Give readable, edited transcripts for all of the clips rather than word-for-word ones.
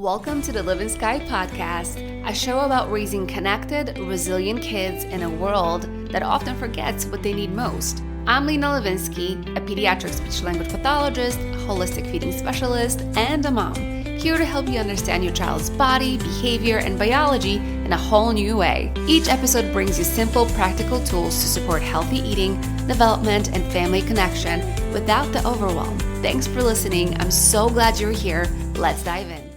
Welcome to the Livin'Sky podcast, a show about raising connected, resilient kids in a world that often forgets what they need most. I'm Lena Livin'Sky, a pediatric speech-language pathologist, holistic feeding specialist, and a mom, here to help you understand your child's body, behavior, and biology in a whole new way. Each episode brings you simple, practical tools to support healthy eating, development, and family connection without the overwhelm. Thanks for listening. I'm so glad you're here. Let's dive in.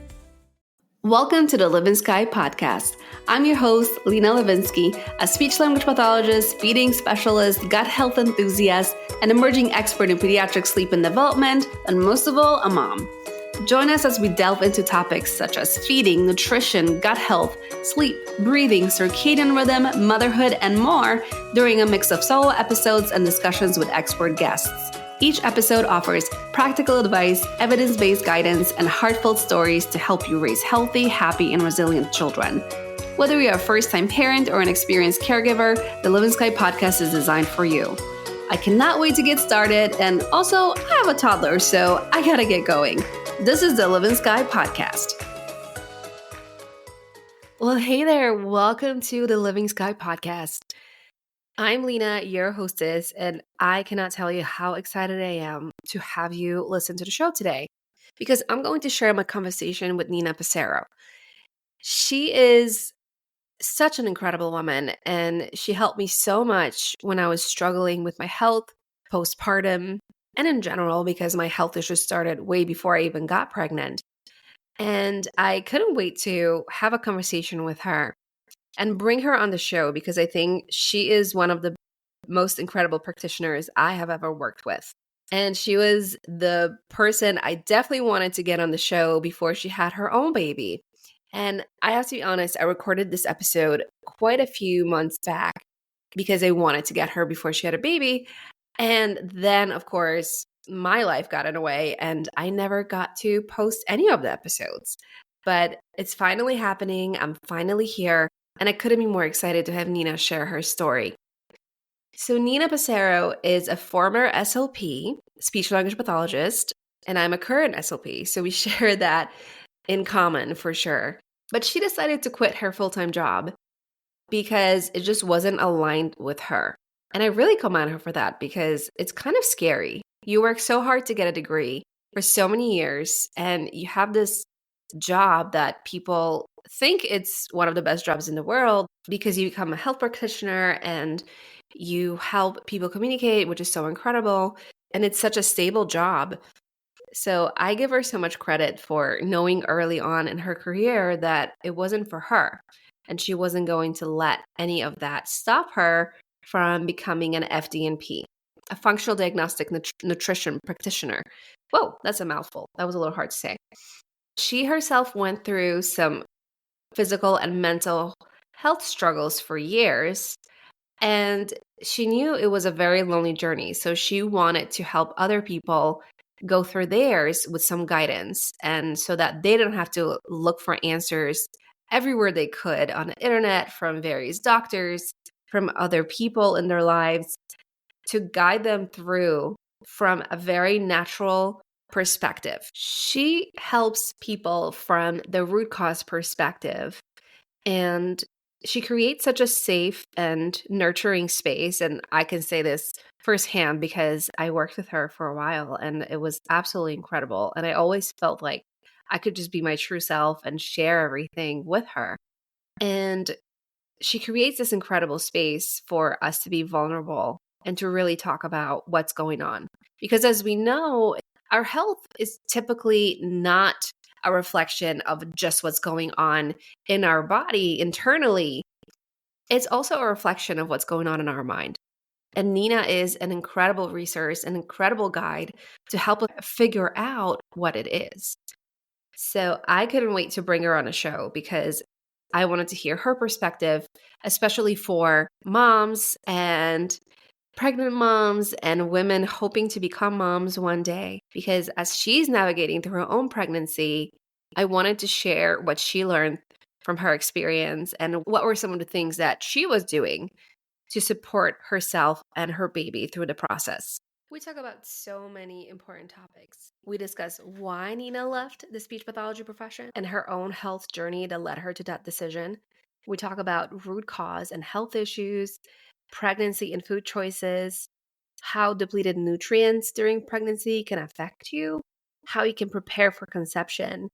Welcome to the Livin'Sky podcast. I'm your host, Lena Livin'Sky, a speech-language pathologist, feeding specialist, gut health enthusiast, an emerging expert in pediatric sleep and development, and most of all, a mom. Join us as we delve into topics such as feeding, nutrition, gut health, sleep, breathing, circadian rhythm, motherhood, and more during a mix of solo episodes and discussions with expert guests. Each episode offers practical advice, evidence-based guidance, and heartfelt stories to help you raise healthy, happy, and resilient children. Whether you're a first-time parent or an experienced caregiver, the Livin'Sky podcast is designed for you. I cannot wait to get started, and also, I have a toddler, so I gotta get going. This is the Livin'Sky podcast. Well, hey there. Welcome to the Livin'Sky podcast. I'm Lena, your hostess, and I cannot tell you how excited I am to have you listen to the show today because I'm going to share my conversation with Nina Passero. She is such an incredible woman, and she helped me so much when I was struggling with my health, postpartum, and in general because my health issues started way before I even got pregnant. And I couldn't wait to have a conversation with her and bring her on the show because I think she is one of the most incredible practitioners I have ever worked with. And she was the person I definitely wanted to get on the show before she had her own baby. And I have to be honest, I recorded this episode quite a few months back because I wanted to get her before she had a baby. And then, of course, my life got in the way and I never got to post any of the episodes. But it's finally happening. I'm finally here. And I couldn't be more excited to have Nina share her story. So Nina Passero is a former SLP, speech-language pathologist, and I'm a current SLP. So we share that in common for sure. But she decided to quit her full-time job because it just wasn't aligned with her. And I really commend her for that because it's kind of scary. You work so hard to get a degree for so many years, and you have this job that people think it's one of the best jobs in the world because you become a health practitioner and you help people communicate, which is so incredible. And it's such a stable job. So I give her so much credit for knowing early on in her career that it wasn't for her. And she wasn't going to let any of that stop her from becoming an FDN-P, a functional diagnostic nutrition practitioner. Whoa, that's a mouthful. That was a little hard to say. She herself went through some physical and mental health struggles for years, and she knew it was a very lonely journey. So she wanted to help other people go through theirs with some guidance, and so that they didn't have to look for answers everywhere they could on the internet, from various doctors, from other people in their lives, to guide them through from a very natural perspective. She helps people from the root cause perspective, and she creates such a safe and nurturing space. And I can say this firsthand because I worked with her for a while and it was absolutely incredible. And I always felt like I could just be my true self and share everything with her. And she creates this incredible space for us to be vulnerable and to really talk about what's going on. Because as we know, our health is typically not a reflection of just what's going on in our body internally. It's also a reflection of what's going on in our mind. And Nina is an incredible resource, an incredible guide to help us figure out what it is. So I couldn't wait to bring her on a show because I wanted to hear her perspective, especially for moms and pregnant moms and women hoping to become moms one day. Because as she's navigating through her own pregnancy, I wanted to share what she learned from her experience and what were some of the things that she was doing to support herself and her baby through the process. We talk about so many important topics. We discuss why Nina left the speech pathology profession and her own health journey that led her to that decision. We talk about root cause and health issues, pregnancy and food choices, how depleted nutrients during pregnancy can affect you, how you can prepare for conception,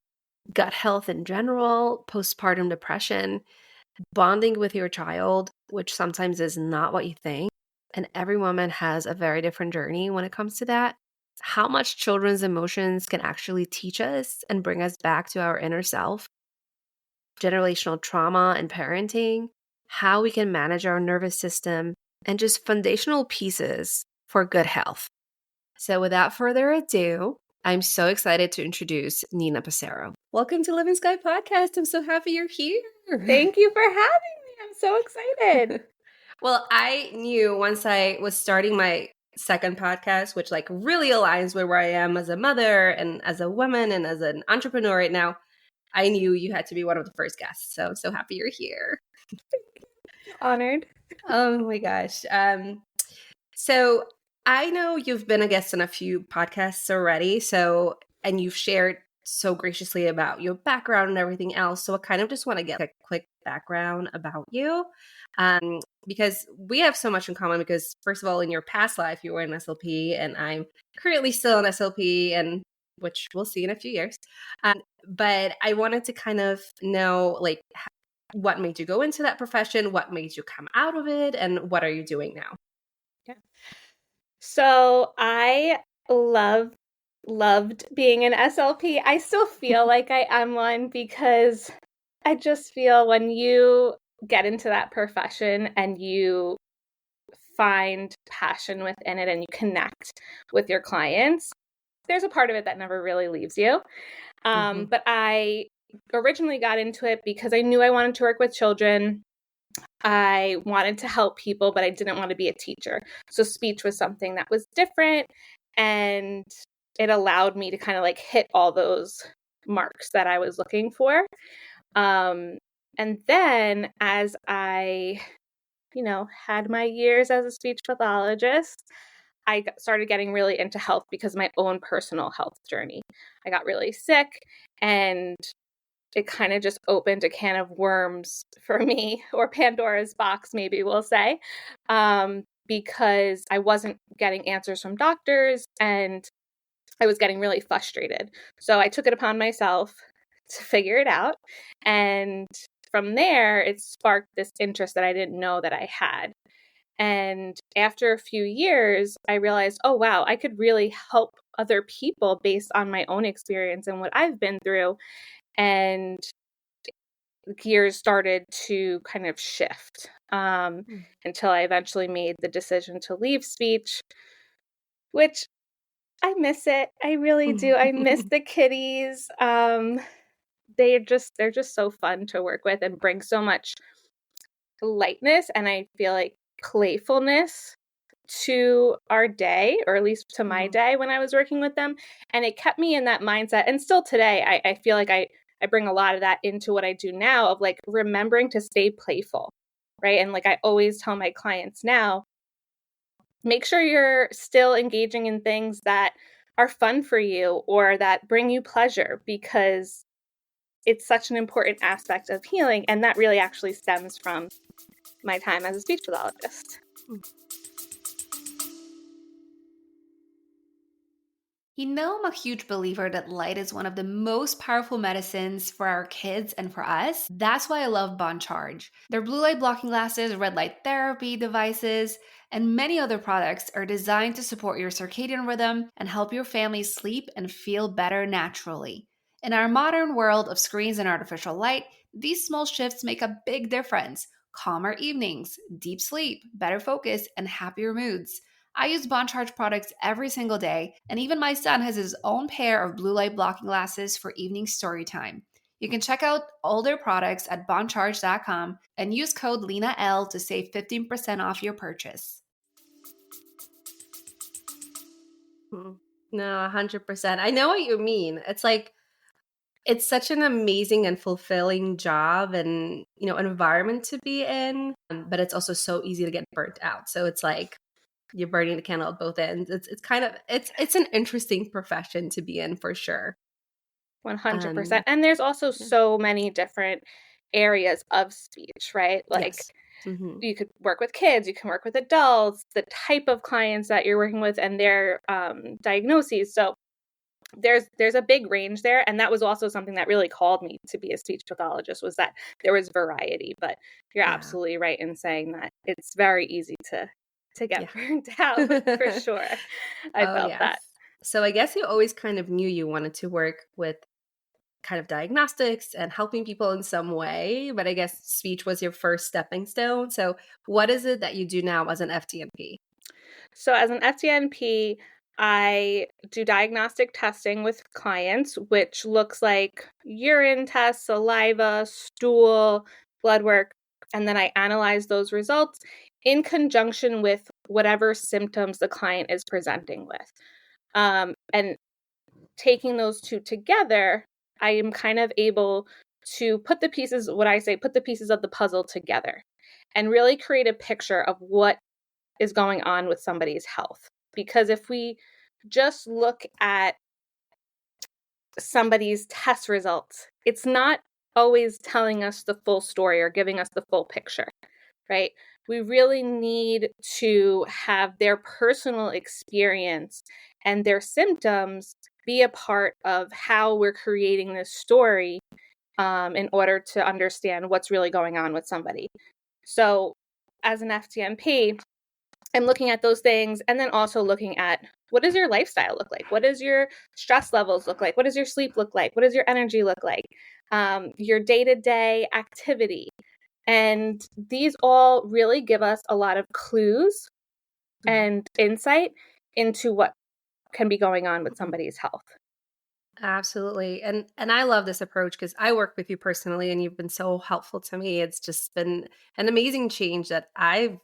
gut health in general, postpartum depression, bonding with your child, which sometimes is not what you think. And every woman has a very different journey when it comes to that. How much children's emotions can actually teach us and bring us back to our inner self, generational trauma and parenting, how we can manage our nervous system, and just foundational pieces for good health. So without further ado, I'm so excited to introduce Nina Passero. Welcome to Livin'Sky podcast. I'm so happy you're here. Thank you for having me. I'm so excited. Well, I knew once I was starting my second podcast, which like really aligns with where I am as a mother and as a woman and as an entrepreneur right now, I knew you had to be one of the first guests. So I'm so happy you're here. Honored. Oh my gosh. So I know you've been a guest on a few podcasts already. And you've shared so graciously about your background and everything else. So I kind of just want to get a quick background about you. Because we have so much in common because first of all, in your past life, you were an SLP and I'm currently still an SLP, and which we'll see in a few years. But I wanted to kind of know like what made you go into that profession, what made you come out of it, and what are you doing now? Yeah. So I loved being an SLP. I still feel like I am one because I just feel when you get into that profession and you find passion within it and you connect with your clients, there's a part of it that never really leaves you. But I originally got into it because I knew I wanted to work with children. I wanted to help people, but I didn't want to be a teacher. So speech was something that was different, and it allowed me to kind of like hit all those marks that I was looking for. And then as I, had my years as a speech pathologist, I started getting really into health because of my own personal health journey. I got really sick, and it kind of just opened a can of worms for me, or Pandora's box, maybe we'll say, because I wasn't getting answers from doctors and I was getting really frustrated. So I took it upon myself to figure it out. And from there, it sparked this interest that I didn't know that I had. And after a few years, I realized, oh, wow, I could really help other people based on my own experience and what I've been through. And gears started to kind of shift until I eventually made the decision to leave speech, which I miss it. I really do. I miss the kitties. They're just so fun to work with and bring so much lightness and I feel like playfulness to our day, or at least to my day when I was working with them. And it kept me in that mindset. And still today, I feel like I bring a lot of that into what I do now of like remembering to stay playful, right? And like I always tell my clients now, make sure you're still engaging in things that are fun for you or that bring you pleasure, because it's such an important aspect of healing. And that really actually stems from my time as a speech pathologist. I'm a huge believer that light is one of the most powerful medicines for our kids and for us. That's why I love Bond Charge. Their blue light blocking glasses, red light therapy devices, and many other products are designed to support your circadian rhythm and help your family sleep and feel better naturally. In our modern world of screens and artificial light, these small shifts make a big difference. Calmer evenings, deep sleep, better focus, and happier moods. I use Bond Charge products every single day, and even my son has his own pair of blue light blocking glasses for evening story time. You can check out all their products at bondcharge.com and use code LENAL to save 15% off your purchase. No, 100%. I know what you mean. It's like, it's such an amazing and fulfilling job and, environment to be in, but it's also so easy to get burnt out. So it's like, you're burning the candle at both ends. It's kind of it's an interesting profession to be in for sure. 100%. And there's also Yeah. so many different areas of speech, right? Like Yes. Mm-hmm. you could work with kids, you can work with adults, the type of clients that you're working with and their diagnoses. So there's a big range there, and that was also something that really called me to be a speech pathologist, was that there was variety. But you're Yeah. absolutely right in saying that it's very easy to get Yeah. burnt out, for sure. I Oh, felt yes. that. So I guess you always kind of knew you wanted to work with kind of diagnostics and helping people in some way, but I guess speech was your first stepping stone. So what is it that you do now as an FDN-P? So as an FDN-P, I do diagnostic testing with clients, which looks like urine tests, saliva, stool, blood work, and then I analyze those results in conjunction with whatever symptoms the client is presenting with. And taking those two together, I am kind of able to put the pieces, what I say, put the pieces of the puzzle together and really create a picture of what is going on with somebody's health. Because if we just look at somebody's test results, it's not always telling us the full story or giving us the full picture, right? We really need to have their personal experience and their symptoms be a part of how we're creating this story in order to understand what's really going on with somebody. So, as an FDNP, I'm looking at those things and then also looking at, what does your lifestyle look like? What does your stress levels look like? What does your sleep look like? What does your energy look like? Your day-to-day activity. And these all really give us a lot of clues and insight into what can be going on with somebody's health. Absolutely. And I love this approach because I work with you personally and you've been so helpful to me. It's just been an amazing change that I've,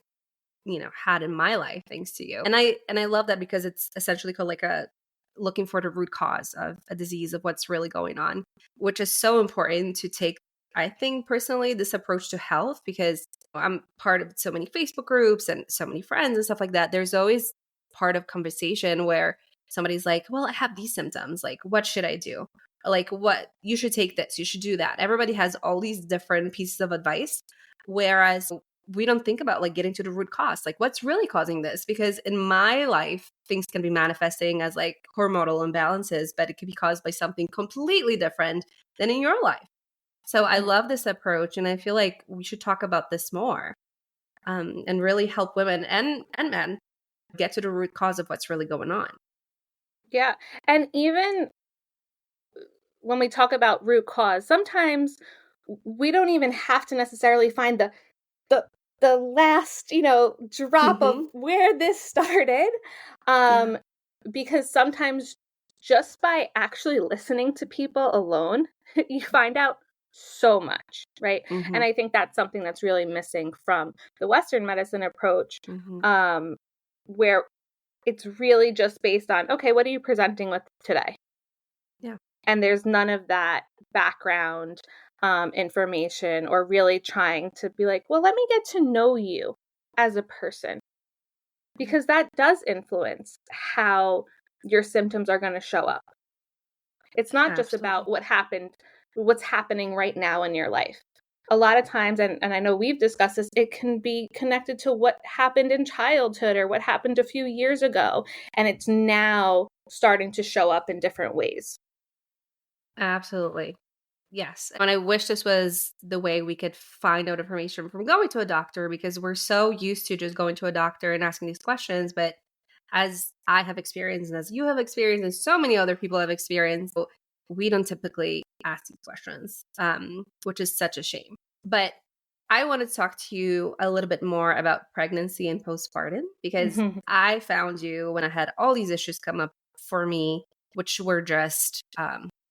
had in my life thanks to you. And I love that because it's essentially called like a looking for the root cause of a disease of what's really going on, which is so important to take. I think personally this approach to health because I'm part of so many Facebook groups and so many friends and stuff like that. There's always part of conversation where somebody's like, well, I have these symptoms. Like, what should I do? Like, what you should take this, you should do that. Everybody has all these different pieces of advice. Whereas we don't think about like getting to the root cause, like what's really causing this? Because in my life, things can be manifesting as like hormonal imbalances, but it could be caused by something completely different than in your life. So I love this approach. And I feel like we should talk about this more and really help women and men get to the root cause of what's really going on. Yeah. And even when we talk about root cause, sometimes we don't even have to necessarily find the the last, drop of where this started. Yeah. Because sometimes just by actually listening to people alone, you find out so much, right? And I think that's something that's really missing from the Western medicine approach, where it's really just based on, okay, what are you presenting with today? Yeah. And there's none of that background information or really trying to be like, well, let me get to know you as a person, because that does influence how your symptoms are going to show up. It's not just Absolutely. about what's happening right now in your life. A lot of times, and I know we've discussed this, it can be connected to what happened in childhood or what happened a few years ago, and it's now starting to show up in different ways. Absolutely. Yes. And I wish this was the way we could find out information from going to a doctor because we're so used to just going to a doctor and asking these questions. But as I have experienced and as you have experienced and so many other people have experienced, we don't typically ask these questions, which is such a shame. But I wanted to talk to you a little bit more about pregnancy and postpartum because I found you when I had all these issues come up for me, which were just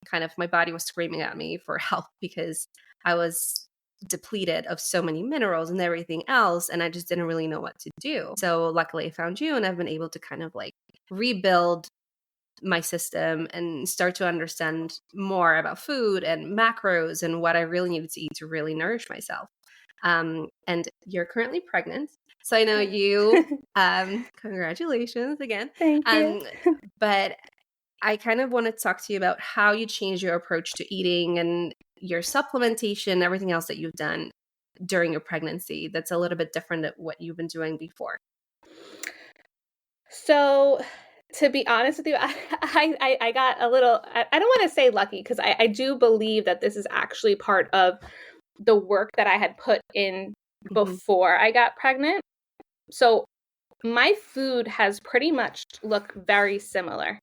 kind of my body was screaming at me for help because I was depleted of so many minerals and everything else. And I just didn't really know what to do. So luckily I found you and I've been able to kind of like rebuild my system and start to understand more about food and macros and what I really needed to eat to really nourish myself. And you're currently pregnant. So I know you, congratulations again. Thank you. But I kind of want to talk to you about how you changed your approach to eating and your supplementation, everything else that you've done during your pregnancy that's a little bit different than what you've been doing before. So, to be honest with you, I got a little, I don't want to say lucky, because I do believe that this is actually part of the work that I had put in before I got pregnant. So my food has pretty much looked very similar,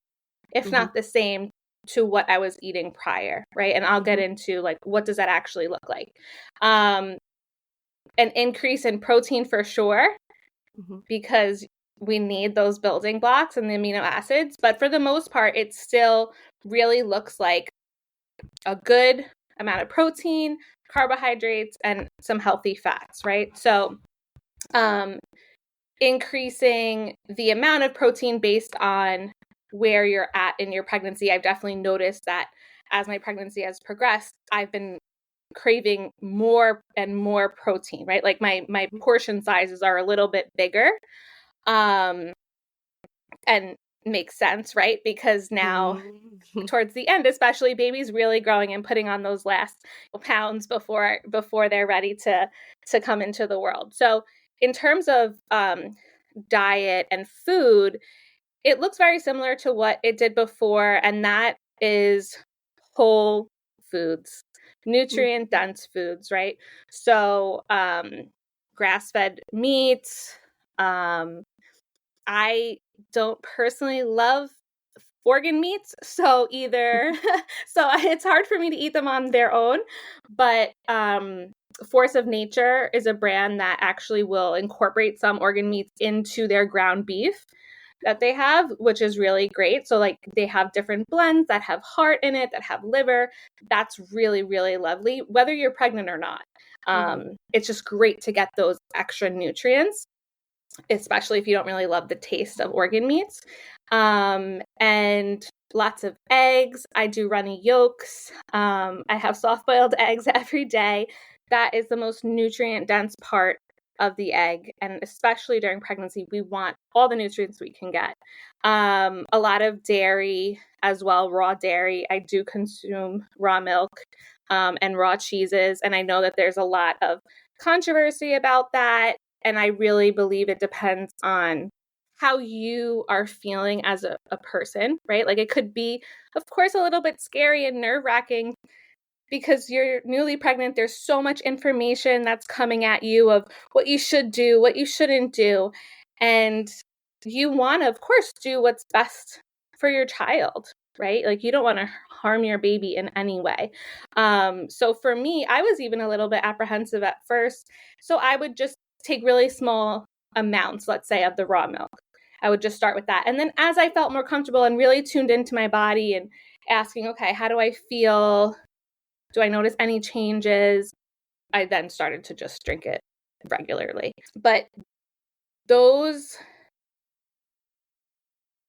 if not the same, to what I was eating prior, right? And I'll get into like, what does that actually look like? An increase in protein for sure, because we need those building blocks and the amino acids. But for the most part, it still really looks like a good amount of protein, carbohydrates, and some healthy fats, right? So increasing the amount of protein based on where you're at in your pregnancy. I've definitely noticed that as my pregnancy has progressed, I've been craving more and more protein, right? Like my portion sizes are a little bit bigger. And makes sense, right? Because now towards the end, especially, baby's really growing and putting on those last pounds before they're ready to come into the world. So in terms of diet and food, it looks very similar to what it did before, and that is whole foods, nutrient dense foods, right? So grass-fed meats. I don't personally love organ meats, so so it's hard for me to eat them on their own, but Force of Nature is a brand that actually will incorporate some organ meats into their ground beef that they have, which is really great. So like they have different blends that have heart in it, that have liver. That's really, really lovely, whether you're pregnant or not. It's just great to get those extra nutrients, especially if you don't really love the taste of organ meats. And lots of eggs. I do runny yolks. I have soft-boiled eggs every day. That is the most nutrient-dense part of the egg. And especially during pregnancy, we want all the nutrients we can get. A lot of dairy as well, raw dairy. I do consume raw milk and raw cheeses. And I know that there's a lot of controversy about that. And I really believe it depends on how you are feeling as a person, right? Like it could be, of course, a little bit scary and nerve-wracking because you're newly pregnant. There's so much information that's coming at you of what you should do, what you shouldn't do. And you want to, of course, do what's best for your child, right? Like you don't want to harm your baby in any way. So for me, I was even a little bit apprehensive at first. So I would just take really small amounts, let's say, of the raw milk. I would just start with that. And then as I felt more comfortable and really tuned into my body and asking, okay, how do I feel? Do I notice any changes? I then started to just drink it regularly. But those,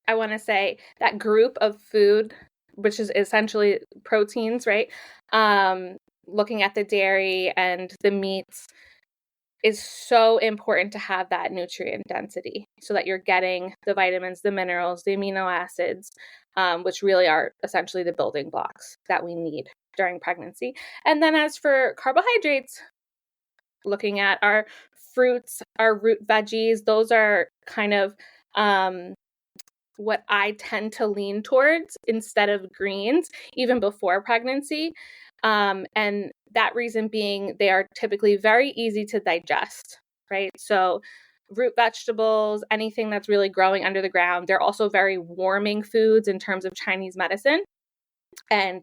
I want to say, that group of food, which is essentially proteins, right? Looking at the dairy and the meats, is so important to have that nutrient density so that you're getting the vitamins, the minerals, the amino acids, which really are essentially the building blocks that we need during pregnancy. And then as for carbohydrates, looking at our fruits, our root veggies, those are kind of what I tend to lean towards instead of greens, even before pregnancy. And that reason being, they are typically very easy to digest, right? So root vegetables, anything that's really growing under the ground, they're also very warming foods in terms of Chinese medicine. And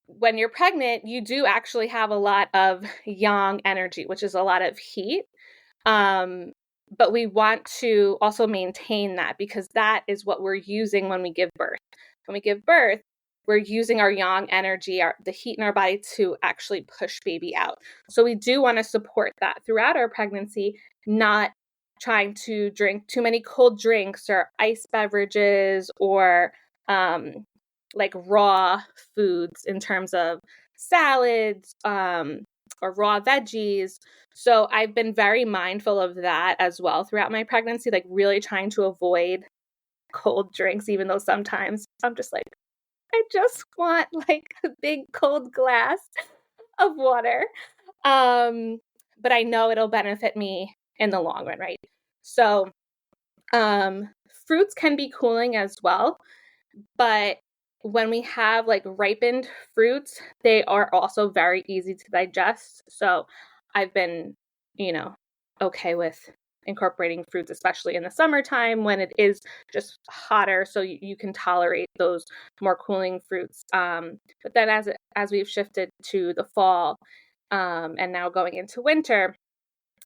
when you're pregnant, you do actually have a lot of yang energy, which is a lot of heat. But we want to also maintain that because that is what we're using when we give birth. When we give birth, we're using our yang energy, the heat in our body to actually push baby out. So we do want to support that throughout our pregnancy, not trying to drink too many cold drinks or ice beverages or like raw foods in terms of salads or raw veggies. So I've been very mindful of that as well throughout my pregnancy, like really trying to avoid cold drinks, even though sometimes I'm just like, I just want like a big cold glass of water. But I know it'll benefit me in the long run, right? So fruits can be cooling as well, but when we have like ripened fruits, they are also very easy to digest. So I've been, okay with incorporating fruits, especially in the summertime when it is just hotter, so you can tolerate those more cooling fruits. But then as we've shifted to the fall, and now going into winter,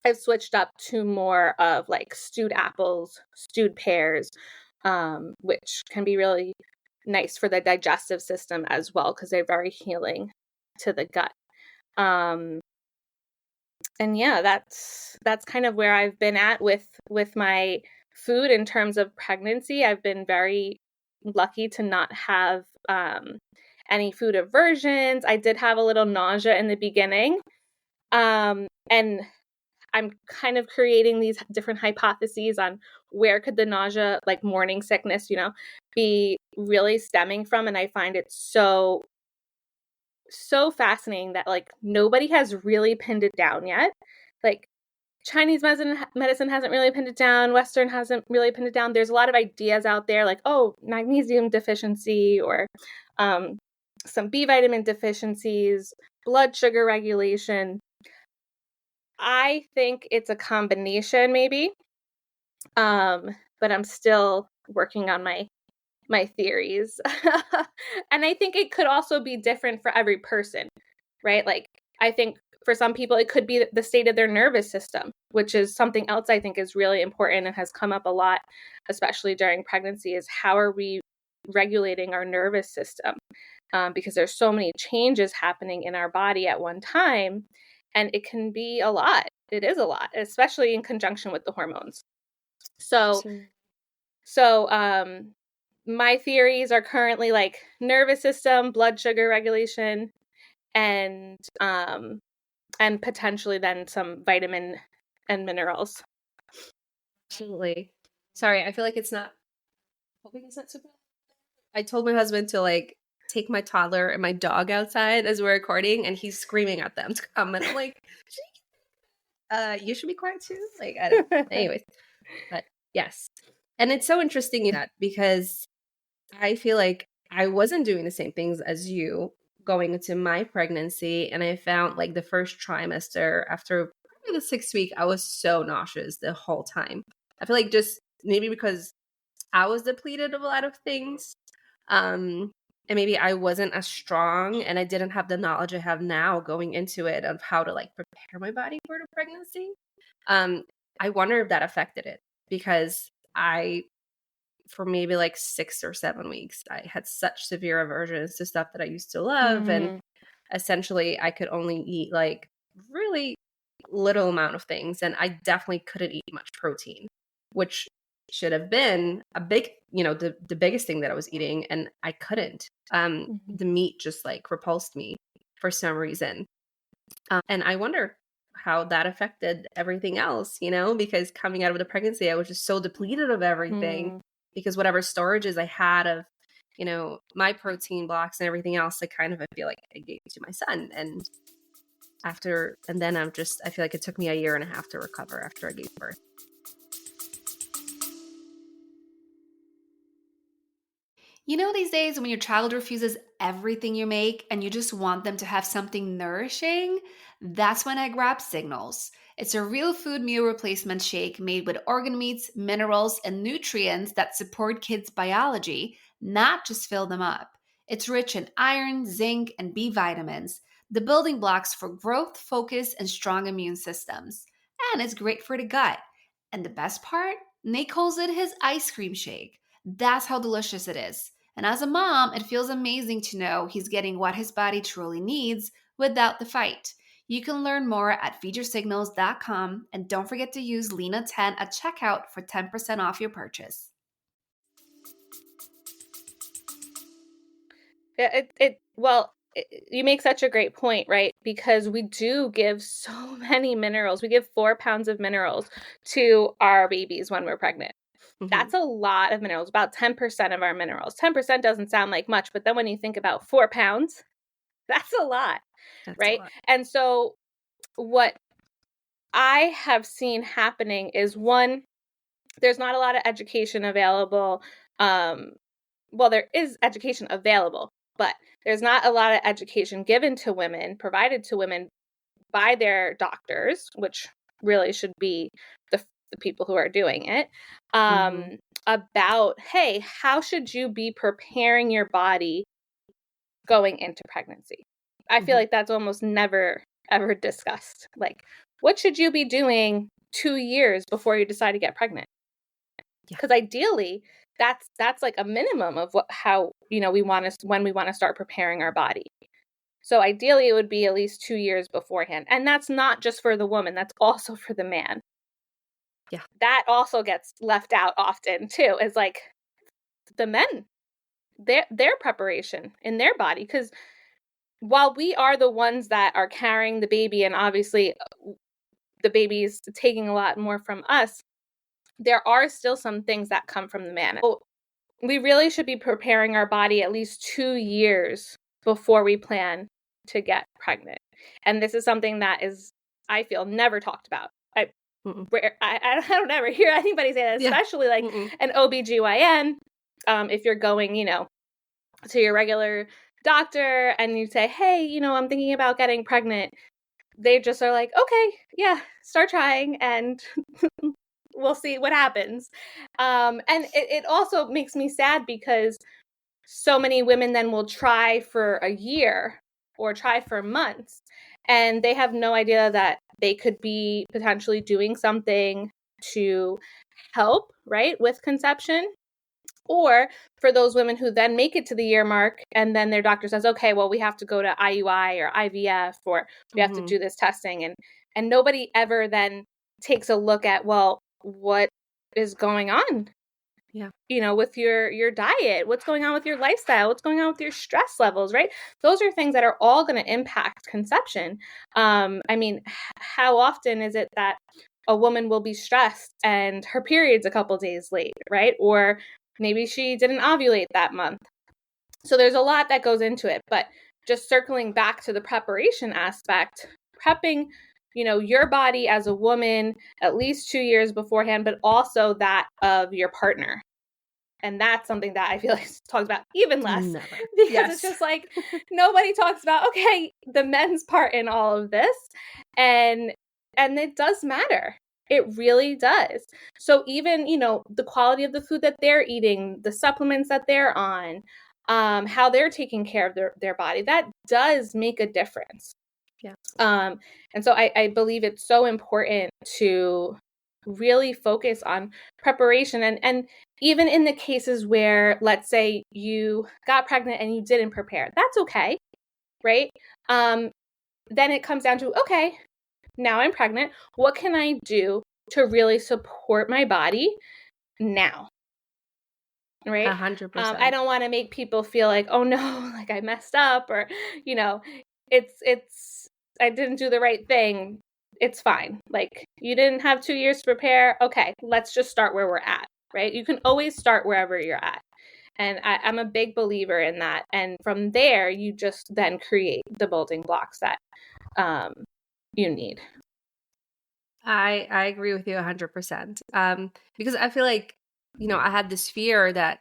I've switched up to more of like stewed apples, stewed pears, which can be really nice for the digestive system as well because they're very healing to the gut. And yeah, that's kind of where I've been at with my food in terms of pregnancy. I've been very lucky to not have any food aversions. I did have a little nausea in the beginning. And I'm kind of creating these different hypotheses on where could the nausea, like morning sickness, be really stemming from. And I find it so fascinating that like nobody has really pinned it down yet. Like Chinese medicine hasn't really pinned it down. Western hasn't really pinned it down. There's a lot of ideas out there like, oh, magnesium deficiency or some B vitamin deficiencies, blood sugar regulation. I think it's a combination maybe. But I'm still working on my theories. And I think it could also be different for every person, right? Like I think for some people it could be the state of their nervous system, which is something else I think is really important and has come up a lot, especially during pregnancy, is how are we regulating our nervous system? Because there's so many changes happening in our body at one time, and it can be a lot. It is a lot, especially in conjunction with the hormones. So my theories are currently like nervous system, blood sugar regulation, and potentially then some vitamin and minerals. Absolutely. Sorry, I feel like it's not. Hoping it's not super. I told my husband to like take my toddler and my dog outside as we're recording, and he's screaming at them to come, and I'm like, you should be quiet too. Like, I don't know. Anyways, but yes, and it's so interesting that because I feel like I wasn't doing the same things as you going into my pregnancy, and I found like the first trimester after probably the 6th week, I was so nauseous the whole time. I feel like just maybe because I was depleted of a lot of things. And maybe I wasn't as strong and I didn't have the knowledge I have now going into it of how to like prepare my body for the pregnancy. I wonder if that affected it because for maybe like 6 or 7 weeks, I had such severe aversions to stuff that I used to love. And essentially I could only eat like really little amount of things. And I definitely couldn't eat much protein, which should have been a big, the biggest thing that I was eating, and I couldn't. The meat just like repulsed me for some reason. And I wonder how that affected everything else, because coming out of the pregnancy, I was just so depleted of everything because whatever storages I had of, my protein blocks and everything else, I feel like I gave to my son. And then I feel like it took me a year and a half to recover after I gave birth. These days when your child refuses everything you make and you just want them to have something nourishing, that's when I grab Signals. It's a real food meal replacement shake made with organ meats, minerals, and nutrients that support kids' biology, not just fill them up. It's rich in iron, zinc, and B vitamins, the building blocks for growth, focus, and strong immune systems. And it's great for the gut. And the best part? Nick calls it his ice cream shake. That's how delicious it is. And as a mom, it feels amazing to know he's getting what his body truly needs without the fight. You can learn more at feedyoursignals.com, and don't forget to use Lena10 at checkout for 10% off your purchase. You make such a great point, right? Because we do give so many minerals. We give 4 pounds of minerals to our babies when we're pregnant. That's a lot of minerals, about 10% of our minerals. 10% doesn't sound like much, but then when you think about 4 pounds, that's a lot, right? A lot. And so what I have seen happening is, one, there's not a lot of education available. Well, there is education available, but there's not a lot of education given to women, provided to women by their doctors, which really should be the people who are doing it, about, hey, how should you be preparing your body going into pregnancy? I feel like that's almost never, ever discussed. Like, what should you be doing 2 years before you decide to get pregnant? Because ideally, that's like a minimum of how we want to, when we want to start preparing our body. So ideally, it would be at least 2 years beforehand, and that's not just for the woman; that's also for the man. Yeah, that also gets left out often too. Is like the men, their preparation in their body, because while we are the ones that are carrying the baby, and obviously the baby is taking a lot more from us, there are still some things that come from the man. So we really should be preparing our body at least 2 years before we plan to get pregnant. And this is something that is, I feel, never talked about. I don't ever hear anybody say that, especially like an OBGYN. If you're going, to your regular doctor and you say, hey, I'm thinking about getting pregnant, they just are like, okay, yeah, start trying and we'll see what happens. And it also makes me sad because so many women then will try for a year or try for months, and they have no idea that they could be potentially doing something to help, right, with conception. Or for those women who then make it to the year mark and then their doctor says, okay, well, we have to go to IUI or IVF, or we have to do this testing. And nobody ever then takes a look at, well, what is going on? With your diet, what's going on with your lifestyle, what's going on with your stress levels, right? Those are things that are all going to impact conception. I mean, how often is it that a woman will be stressed and her period's a couple days late, right? Or maybe she didn't ovulate that month. So there's a lot that goes into it, but just circling back to the preparation aspect, prepping, your body as a woman at least 2 years beforehand, but also that of your partner. And that's something that I feel like is talked about even less. Never. Because it's just like nobody talks about, okay, the men's part in all of this. And it does matter. It really does. So even, the quality of the food that they're eating, the supplements that they're on, how they're taking care of their body, that does make a difference. Yeah. And so I believe it's so important to really focus on preparation. And even in the cases where, let's say you got pregnant and you didn't prepare, that's okay, right? Then it comes down to, okay, now I'm pregnant. What can I do to really support my body now? Right? 100%. I don't want to make people feel like, oh no, like I messed up, or, it's I didn't do the right thing. It's fine. Like, you didn't have 2 years to prepare. Okay, let's just start where we're at, right? You can always start wherever you're at. And I'm a big believer in that. And from there, you just then create the building blocks that you need. I agree with you 100%. Because I feel like, I had this fear that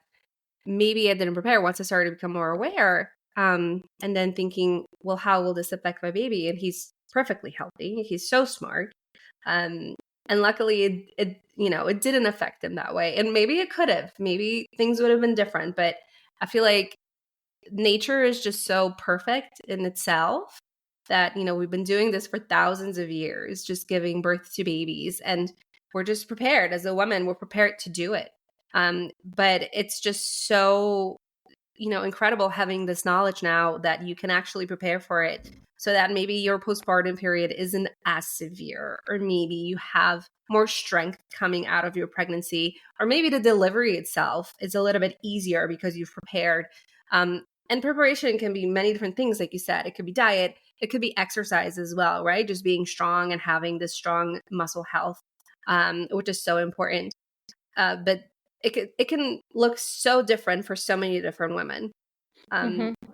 maybe I didn't prepare once I started to become more aware. And then thinking, well, how will this affect my baby? And he's perfectly healthy. He's so smart. And luckily it didn't affect him that way. And maybe it could have. Maybe things would have been different. But I feel like nature is just so perfect in itself that, we've been doing this for thousands of years, just giving birth to babies. And we're just prepared as a woman. We're prepared to do it. But it's just so incredible having this knowledge now that you can actually prepare for it, so that maybe your postpartum period isn't as severe, or maybe you have more strength coming out of your pregnancy, or maybe the delivery itself is a little bit easier because you've prepared. And preparation can be many different things, like you said. It could be diet, it could be exercise as well, right? Just being strong and having this strong muscle health, which is so important. But it can look so different for so many different women,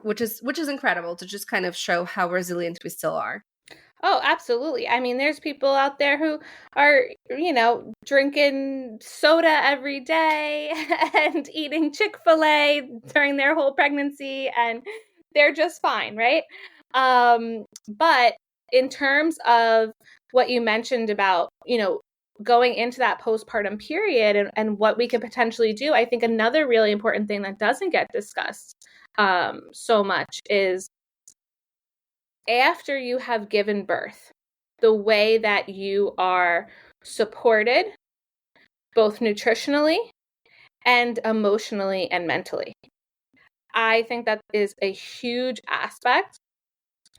which is incredible to just kind of show how resilient we still are. Oh, absolutely. I mean, there's people out there who are, drinking soda every day and eating Chick-fil-A during their whole pregnancy, and they're just fine, right? But in terms of what you mentioned about, going into that postpartum period and what we could potentially do, I think another really important thing that doesn't get discussed so much is after you have given birth, the way that you are supported, both nutritionally and emotionally and mentally. I think that is a huge aspect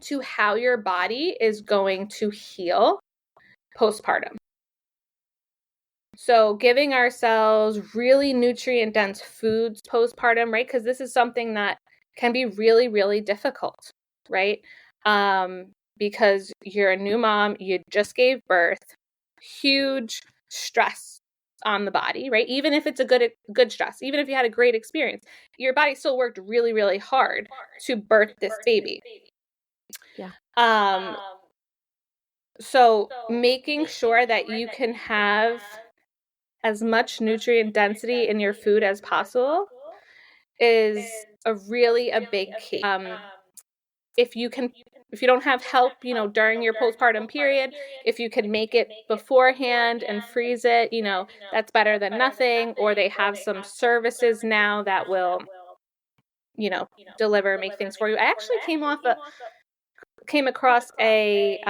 to how your body is going to heal postpartum. So giving ourselves really nutrient-dense foods postpartum, right? Because this is something that can be really, really difficult, right? Because you're a new mom, you just gave birth, huge stress on the body, right? Even if it's a good stress, even if you had a great experience, your body still worked really, really hard to birth this baby. Yeah. So making sure that you can have as much nutrient density in your food as possible is a big key. If you don't have help, during your postpartum period, if you can make it beforehand and freeze it, that's better than nothing. Or they have some services now that will, deliver, make things for you. I actually came across a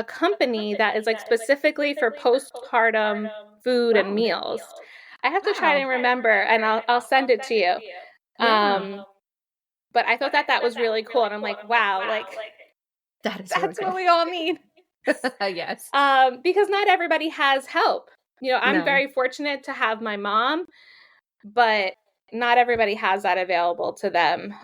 company that is like specifically for postpartum food and meals. I have to try to remember, and I'll send it to you. Yeah. But I thought that was really cool, and I'm like, wow, like that's what we all need. Yes. Because not everybody has help. I'm very fortunate to have my mom, but not everybody has that available to them.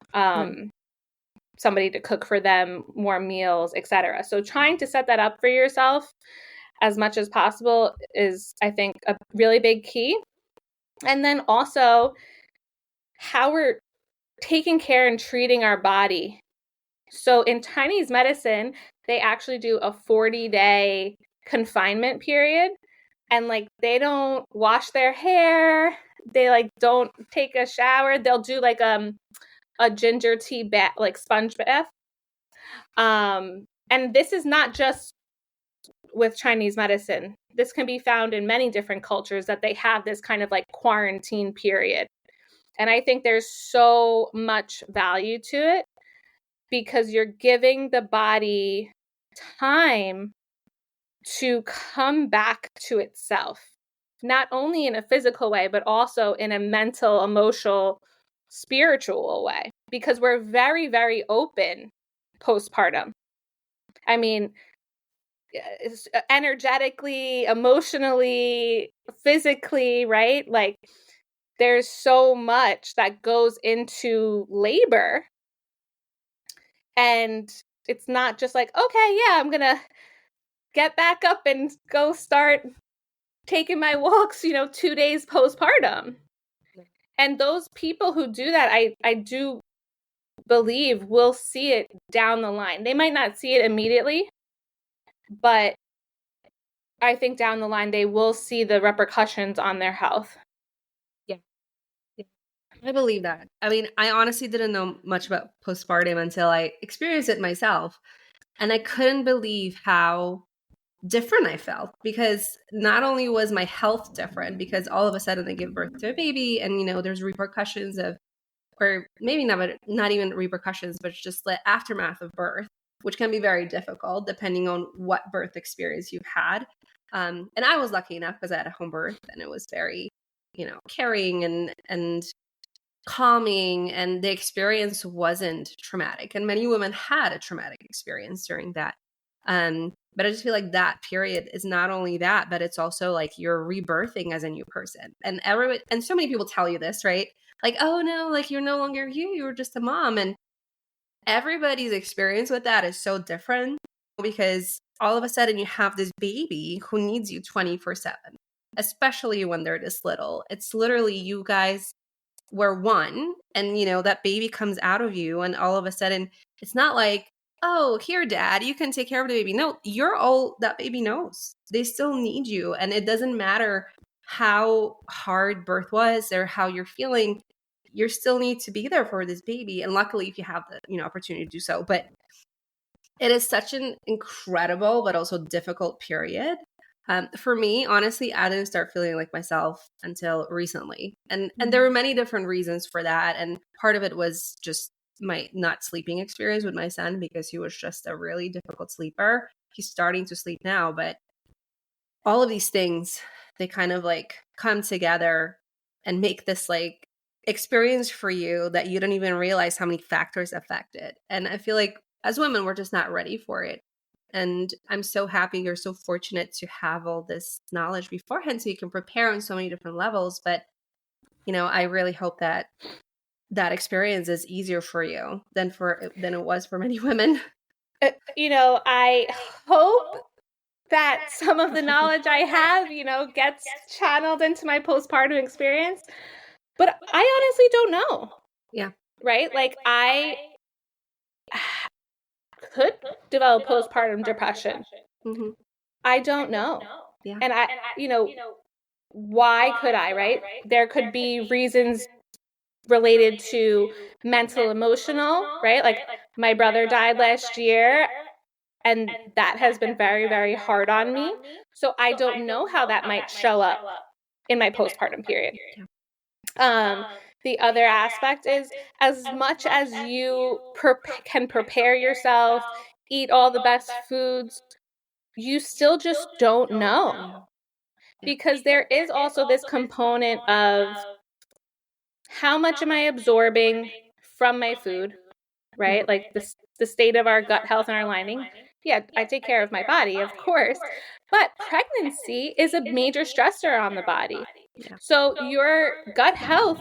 Somebody to cook for them, more meals, etc. So trying to set that up for yourself as much as possible is, I think, a really big key. And then also how we're taking care and treating our body. So in Chinese medicine, they actually do a 40-day confinement period, and like they don't wash their hair, they like don't take a shower. They'll do like a ginger tea bath, like sponge bath. And this is not just with Chinese medicine. This can be found in many different cultures, that they have this kind of like quarantine period. And I think there's so much value to it, because you're giving the body time to come back to itself, not only in a physical way, but also in a mental, emotional, spiritual way, because we're very, very open postpartum. I mean, energetically, emotionally, physically, right? Like there's so much that goes into labor. And it's not just like, okay, yeah, I'm going to get back up and go start taking my walks, 2 days postpartum. And those people who do that, I do believe will see it down the line. They might not see it immediately, but I think down the line they will see the repercussions on their health. Yeah. I believe that. I mean, I honestly didn't know much about postpartum until I experienced it myself. And I couldn't believe how different I felt, because not only was my health different, because all of a sudden I give birth to a baby, and there's repercussions of, or maybe not even repercussions, but just the aftermath of birth, which can be very difficult depending on what birth experience you've had. And I was lucky enough because I had a home birth, and it was very, caring and calming, and the experience wasn't traumatic. And many women had a traumatic experience during that. But I just feel like that period is not only that, but it's also like you're rebirthing as a new person. And so many people tell you this, right? Like, oh no, like you're no longer you were just a mom. And everybody's experience with that is so different, because all of a sudden you have this baby who needs you 24/7, especially when they're this little. It's literally you guys were one, and that baby comes out of you, and all of a sudden it's not like, oh, here, dad, you can take care of the baby. No, you're all that baby knows. They still need you, and it doesn't matter how hard birth was or how you're feeling. You still need to be there for this baby, and luckily if you have the opportunity to do so. But it is such an incredible but also difficult period. For me, honestly, I didn't start feeling like myself until recently. And there were many different reasons for that. And part of it was just my not sleeping experience with my son, because he was just a really difficult sleeper. He's starting to sleep now, but all of these things, they kind of like come together and make this like experience for you that you don't even realize how many factors affect it. And I feel like as women, we're just not ready for it. And I'm so happy you're so fortunate to have all this knowledge beforehand so you can prepare on so many different levels. But, I really hope that experience is easier for you than it was for many women. I hope that some of the knowledge I have, gets channeled into my postpartum experience. But I honestly don't know. Yeah. Right? Like I could develop postpartum depression. Mm-hmm. I don't know. Yeah. And why could I, right? There could be reasons related to mental, emotional, right? Like my brother died last year, and that has been very, very hard on me. So I don't know how that might show up in my postpartum period. The other aspect is, as much as you can prepare yourself, eat all the best foods, you still just don't know. Because there is also this component of how much am I absorbing from my food, right? Like the state of our gut health and our lining. Yeah, I take care of my body, of course. But pregnancy is a major stressor on the body. So your gut health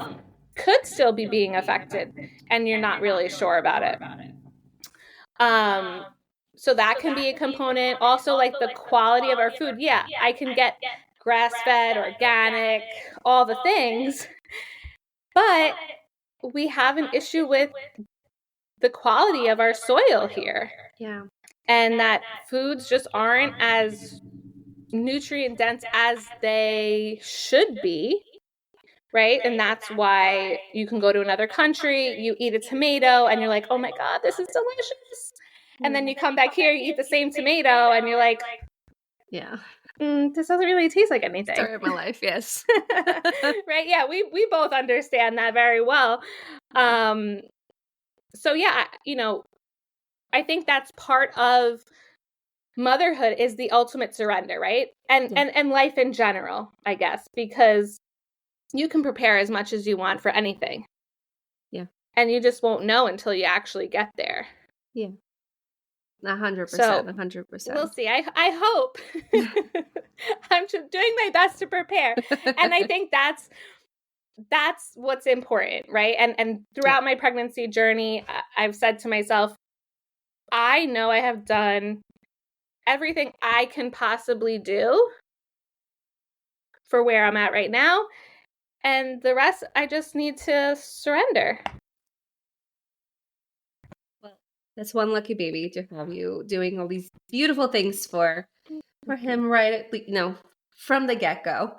could still be being affected, and you're not really sure about it. So that can be a component. Also, like the quality of our food. Yeah, I can get grass-fed, organic, all the things. But we have an issue with the quality of our soil here. Yeah. And that foods just aren't as nutrient dense as they should be. Right? And that's why you can go to another country, you eat a tomato, and you're like, oh my God, this is delicious. And then you come back here, you eat the same tomato, and you're like, yeah, this doesn't really taste like anything. Story of my life, yes. Right? Yeah, we both understand that very well. So yeah, I think that's part of motherhood, is the ultimate surrender, right? And life in general, I guess, because you can prepare as much as you want for anything. Yeah. And you just won't know until you actually get there. Yeah. 100%. So, 100%. We'll see. I hope. I'm just doing my best to prepare. And I think that's what's important, right? And throughout my pregnancy journey, I've said to myself, I know I have done everything I can possibly do for where I'm at right now. And the rest, I just need to surrender. Well, that's one lucky baby to have you doing all these beautiful things for him, right? From the get-go.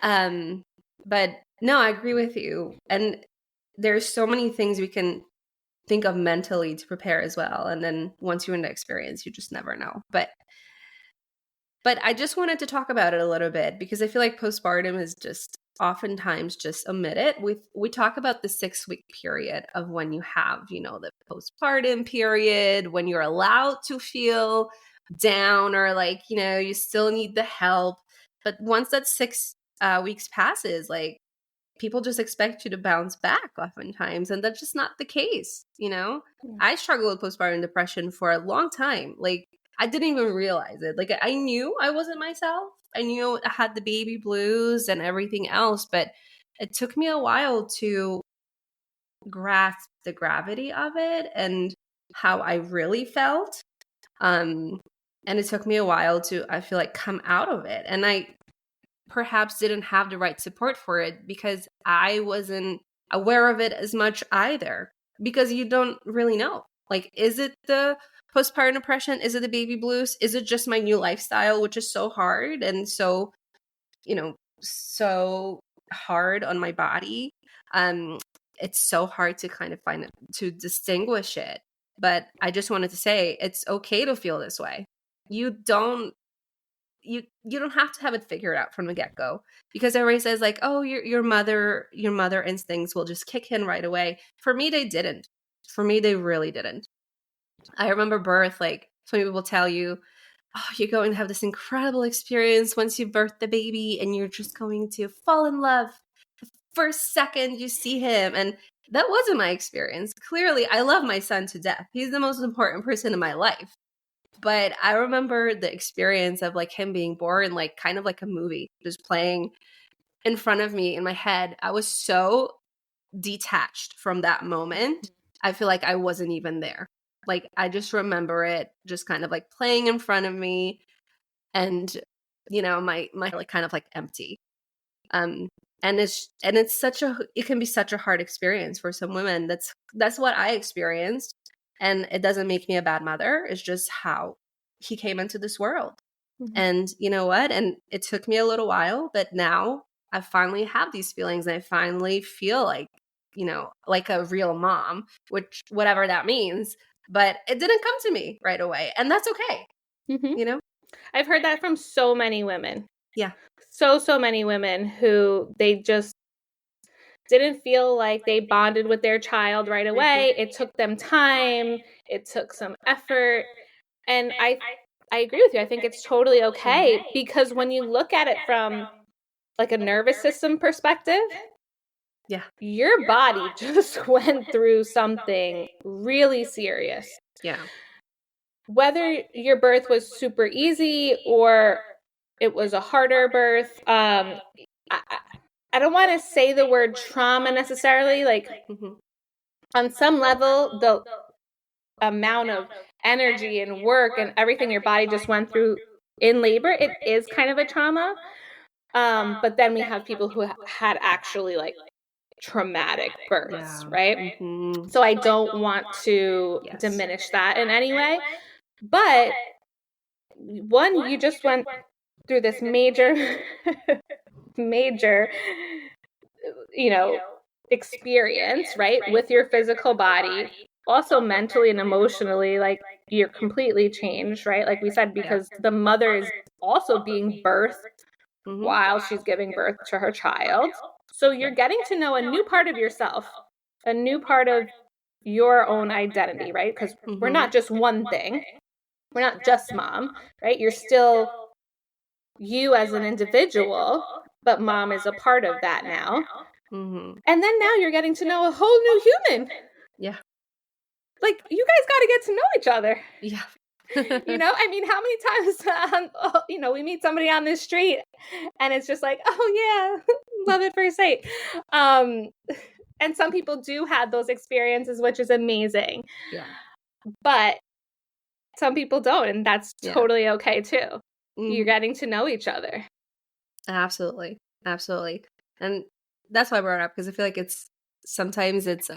But no, I agree with you. And there's so many things we can think of mentally to prepare as well. And then once you're in the experience, you just never know. But I just wanted to talk about it a little bit, because I feel like postpartum is just oftentimes just omitted. We talk about the 6-week period of when you have, the postpartum period, when you're allowed to feel down, or like, you still need the help. But once that 6 weeks passes, like people just expect you to bounce back oftentimes, and that's just not the case, you know? Yeah. I struggled with postpartum depression for a long time. Like, I didn't even realize it. Like, I knew I wasn't myself. I knew I had the baby blues and everything else, but it took me a while to grasp the gravity of it and how I really felt. And it took me a while to, I feel like, come out of it. And I perhaps didn't have the right support for it because I wasn't aware of it as much either, because you don't really know. Like, is it the postpartum depression? Is it the baby blues? Is it just my new lifestyle, which is so hard and so, so hard on my body? It's so hard to kind of to distinguish it. But I just wanted to say it's okay to feel this way. You don't have to have it figured out from the get-go, because everybody says like, oh, your mother instincts will just kick in right away. For me, they didn't. For me, they really didn't. I remember birth, like so many people tell you, oh, you're going to have this incredible experience once you birth the baby and you're just going to fall in love the first second you see him. And that wasn't my experience. Clearly, I love my son to death. He's the most important person in my life. But I remember the experience of like him being born, like kind of like a movie, just playing in front of me in my head. I was so detached from that moment. I feel like I wasn't even there. Like, I just remember it just kind of like playing in front of me, and my like kind of like empty. And it's such it can be such a hard experience for some women. That's what I experienced. And it doesn't make me a bad mother. It's just how he came into this world. Mm-hmm. And you know what? And it took me a little while, but now I finally have these feelings, and I finally feel like, like a real mom, which whatever that means. But it didn't come to me right away. And that's okay. Mm-hmm. I've heard that from so many women. Yeah. So many women who they just didn't feel like they bonded with their child right away. It took them time. It took some effort. And I agree with you. I think it's totally okay, because when you look at it from like a nervous system perspective, yeah, your body just went through something really serious. Yeah. Whether your birth was super easy or it was a harder birth, I don't want to say the word trauma necessarily. Like, on some level, the amount of energy and work and everything your body just went through in labor, it is kind of a trauma. But then we have people who had actually like traumatic births, right? Mm-hmm. So I don't want to diminish that in any way. But one, you just went through this major experience, right? With your physical body, also mentally and emotionally, like you're completely changed, right? Like we said, because the mother is also being birthed while she's giving birth to her child. So you're getting to know a new part of yourself, a new part of your own identity, right? Because we're not just one thing. We're not just mom, right? You're still you as an individual, but mom is a part of that now. And then now you're getting to know a whole new human. Yeah. Like, you guys got to get to know each other. Yeah. I mean, how many times, we meet somebody on the street and it's just like, oh yeah, love at first sight. And some people do have those experiences, which is amazing. Yeah. But some people don't, and that's totally okay too. You're getting to know each other. Absolutely. Absolutely. And that's why I brought it up, because I feel like sometimes it's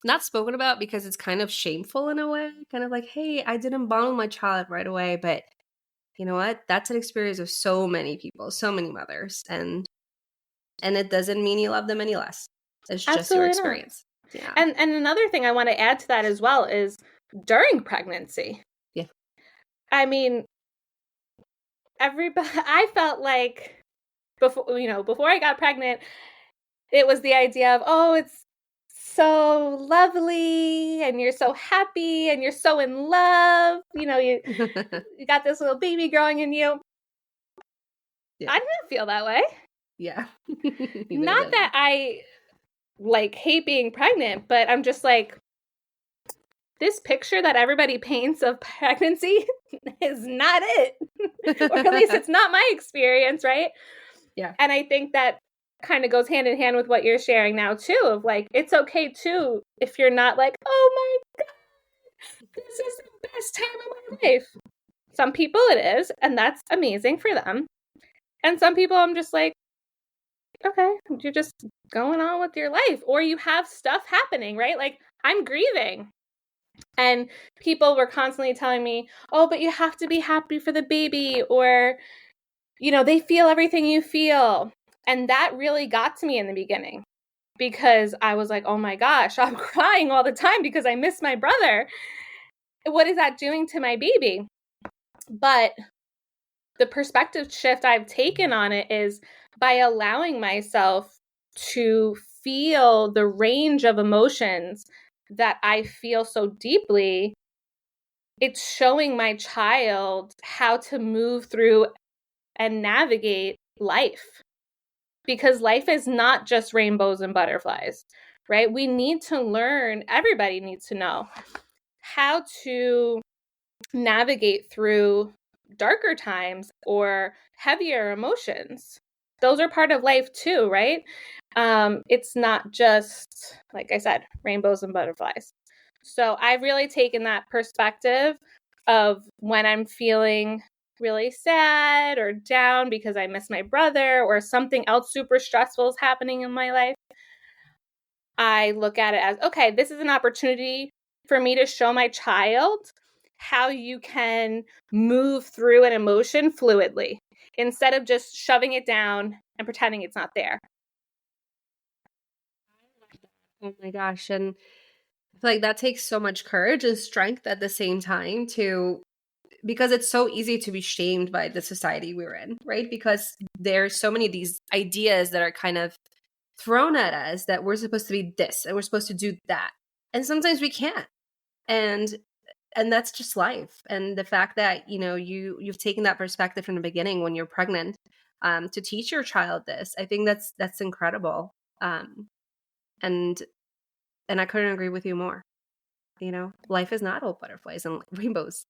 not spoken about because it's kind of shameful in a way, kind of like, hey, I didn't bond with my child right away. But you know what? That's an experience of so many people, so many mothers. And it doesn't mean you love them any less. It's just Absolutely your experience. Yeah. And another thing I want to add to that as well is during pregnancy. Yeah. I mean, I felt like before I got pregnant, it was the idea of, oh, it's so lovely and you're so happy and you're so in love. You got this little baby growing in you. Yeah. I didn't feel that way. Yeah. Not that I like hate being pregnant, but I'm just like, this picture that everybody paints of pregnancy is not it. Or at least it's not my experience, right? Yeah. And I think that kind of goes hand in hand with what you're sharing now too, of like, it's okay too if you're not like, oh my God, this is the best time of my life. Some people it is, and that's amazing for them. And some people I'm just like, okay, you're just going on with your life, or you have stuff happening, right? Like, I'm grieving. And people were constantly telling me, oh, but you have to be happy for the baby, or, you know, they feel everything you feel. And that really got to me in the beginning, because I was like, oh my gosh, I'm crying all the time because I miss my brother. What is that doing to my baby? But the perspective shift I've taken on it is by allowing myself to feel the range of emotions that I feel so deeply. It's showing my child how to move through and navigate life, because life is not just rainbows and butterflies, right? We need to learn, everybody needs to know how to navigate through darker times or heavier emotions. Those are part of life too, right? It's not just, like I said, rainbows and butterflies. So I've really taken that perspective of when I'm feeling really sad or down because I miss my brother or something else super stressful is happening in my life. I look at it as, okay, this is an opportunity for me to show my child how you can move through an emotion fluidly instead of just shoving it down and pretending it's not there. Oh my gosh. And I feel like that takes so much courage and strength at the same time because it's so easy to be shamed by the society we're in, right? Because there's so many of these ideas that are kind of thrown at us that we're supposed to be this and we're supposed to do that. And sometimes we can't. And that's just life. And the fact that, you know, you've taken that perspective from the beginning when you're pregnant, to teach your child this, I think that's incredible. And I couldn't agree with you more. You know, life is not all butterflies and rainbows.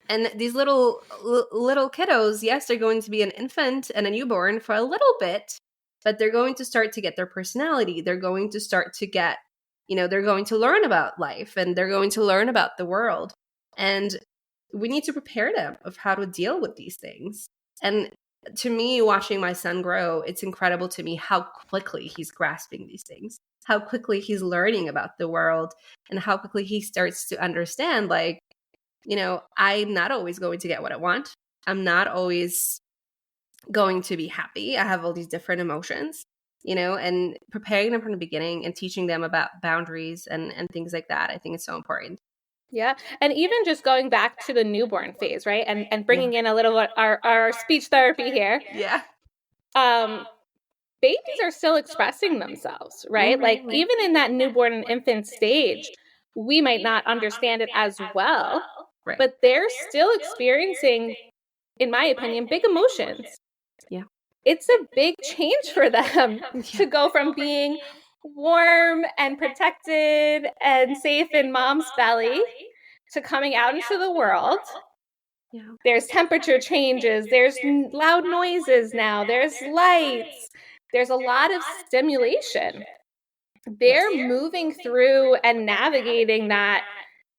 And these little kiddos, yes, they're going to be an infant and a newborn for a little bit, but they're going to start to get their personality. They're going to start to get, you know, they're going to learn about life and they're going to learn about the world. And we need to prepare them of how to deal with these things. And to me, watching my son grow, it's incredible to me how quickly he's grasping these things, how quickly he's learning about the world, and how quickly he starts to understand, like, you know, I'm not always going to get what I want. I'm not always going to be happy. I have all these different emotions, you know, and preparing them from the beginning and teaching them about boundaries and things like that, I think it's so important. Yeah. And even just going back to the newborn phase, right? And bringing in a little our speech therapy here. Yeah. Babies are still expressing themselves, right? Mhm. Like, even in that newborn and infant stage, we might not understand it as well, Right. but they're still experiencing, in my opinion, big emotions. Yeah. It's a big change for them to go from being warm and protected and safe in mom's belly to coming out into the world. Yeah. There's temperature changes, there's loud noises now, there's lights, there's a lot of stimulation. They're moving through and navigating that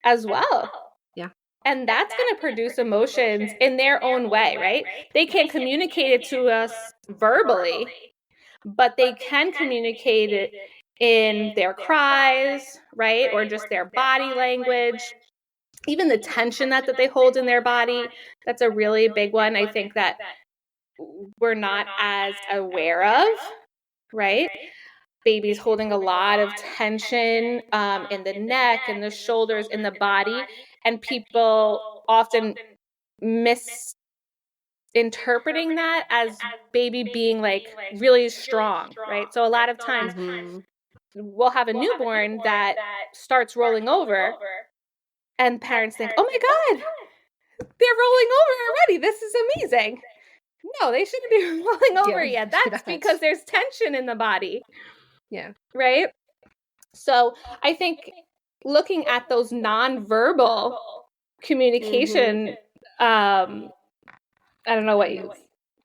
as well. Yeah. And that's going to produce emotions in their own way, right? They can't communicate it to us verbally, but they can communicate it in their cries, right? Or just their body language, even the tension that they hold in their body. That's a really big one, I think, that we're not as aware of, right? Babies holding a lot of tension in the neck, in the shoulders, in the body, and people often misinterpreting that as baby being like really strong, right? So a lot of times we'll have a newborn that starts rolling over, and parents think, oh my God, they're rolling over already. This is amazing. No, they shouldn't be rolling over Yeah. yet. That's because there's tension in the body. Yeah. Right? So I think looking at those nonverbal communication, I don't know what you,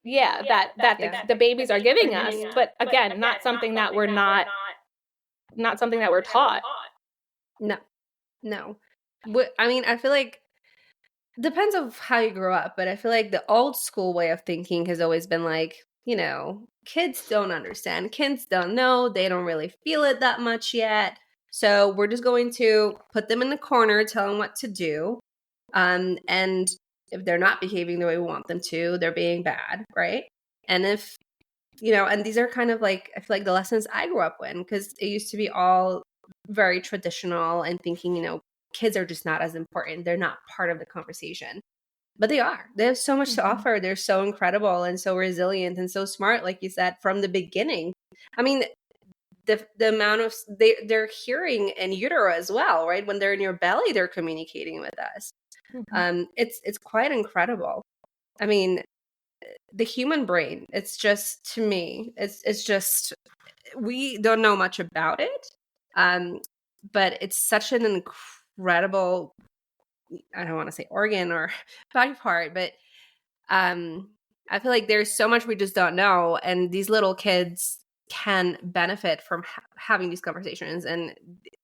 that the babies are giving us, but again, not something that we're taught. No. I mean, I feel like depends of how you grew up, but I feel like the old school way of thinking has always been like, kids don't understand. Kids don't know. They don't really feel it that much yet. So we're just going to put them in the corner, tell them what to do. And if they're not behaving the way we want them to, they're being bad, right? And if, and these are kind of like, I feel like the lessons I grew up in, because it used to be all very traditional and thinking, kids are just not as important. They're not part of the conversation. But they are. They have so much to offer. They're so incredible and so resilient and so smart, like you said, from the beginning. I mean, the amount of they're hearing in utero as well, right? When they're in your belly, they're communicating with us. It's quite incredible. I mean, the human brain, it's just, to me, it's just, we don't know much about it. But it's such an incredible, I don't want to say organ or body part, but I feel like there's so much we just don't know, and these little kids can benefit from having these conversations and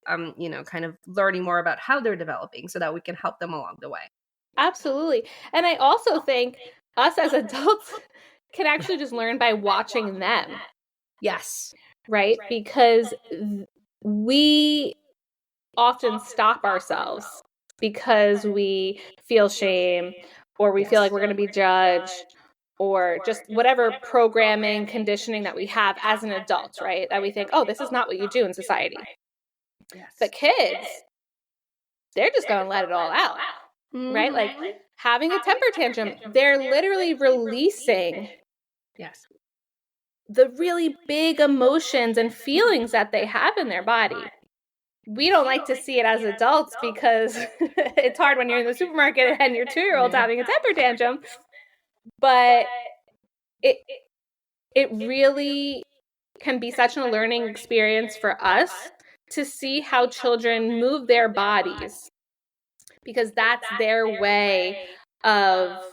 kind of learning more about how they're developing so that we can help them along the way. Absolutely. And I also think us as adults can actually just learn by watching them. Yes. Right? Because we often stop ourselves because we feel shame, or we feel like we're going to be judged, or just whatever programming, conditioning that we have as an adult, right? That we think, oh, this is not what you do in society. Yes. But kids, they're just going to let it all out, right? Like having a temper tantrum, they're literally releasing the really big emotions and feelings that they have in their body. We don't like to see it as adults because it's hard when you're in the supermarket and your 2-year-old's having a temper tantrum. But it really can be such a learning experience for us to see how children move their bodies, because that's their way of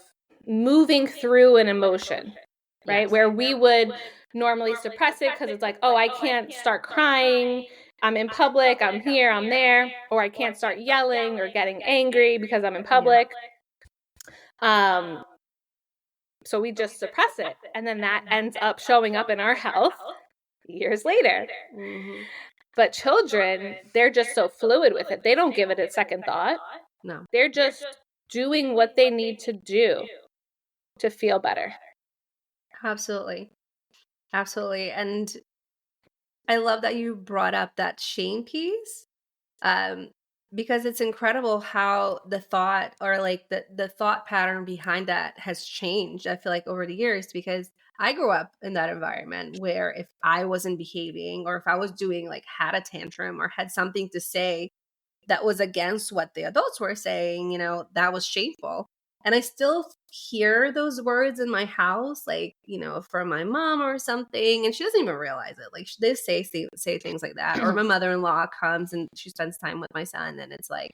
moving through an emotion, right? Where we would normally suppress it because it's like, oh, I can't start crying. I'm in public, I'm here, I'm there, or I can't start yelling or getting angry because I'm in public. So we just suppress it, and then that ends up showing up in our health years later. But children, they're just so fluid with it. They don't give it a second thought. No. They're just doing what they need to do to feel better. Absolutely. And I love that you brought up that shame piece, because it's incredible how the thought, or like the thought pattern behind that has changed, I feel like, over the years, because I grew up in that environment where if I wasn't behaving, or if I was doing, like, had a tantrum or had something to say that was against what the adults were saying, that was shameful. And I still hear those words in my house, like, from my mom or something, and she doesn't even realize it. Like, they say things like that. Or my mother-in-law comes and she spends time with my son, and it's like,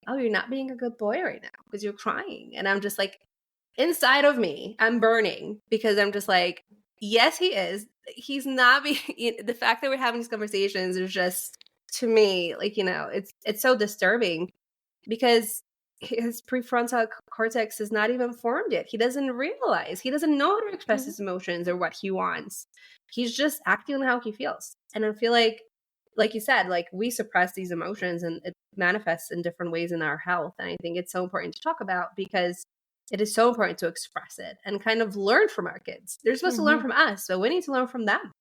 oh, you're not being a good boy right now because you're crying. And I'm just like, inside of me, I'm burning, because I'm just like, yes, he is. He's not being, the fact that we're having these conversations is just, to me, like, it's so disturbing, because his prefrontal cortex is not even formed yet. He doesn't realize, he doesn't know how to express his emotions or what he wants. He's just acting on how he feels. And I feel like you said, like, we suppress these emotions and it manifests in different ways in our health. And I think it's so important to talk about, because it is so important to express it and kind of learn from our kids. They're supposed to learn from us, but we need to learn from them.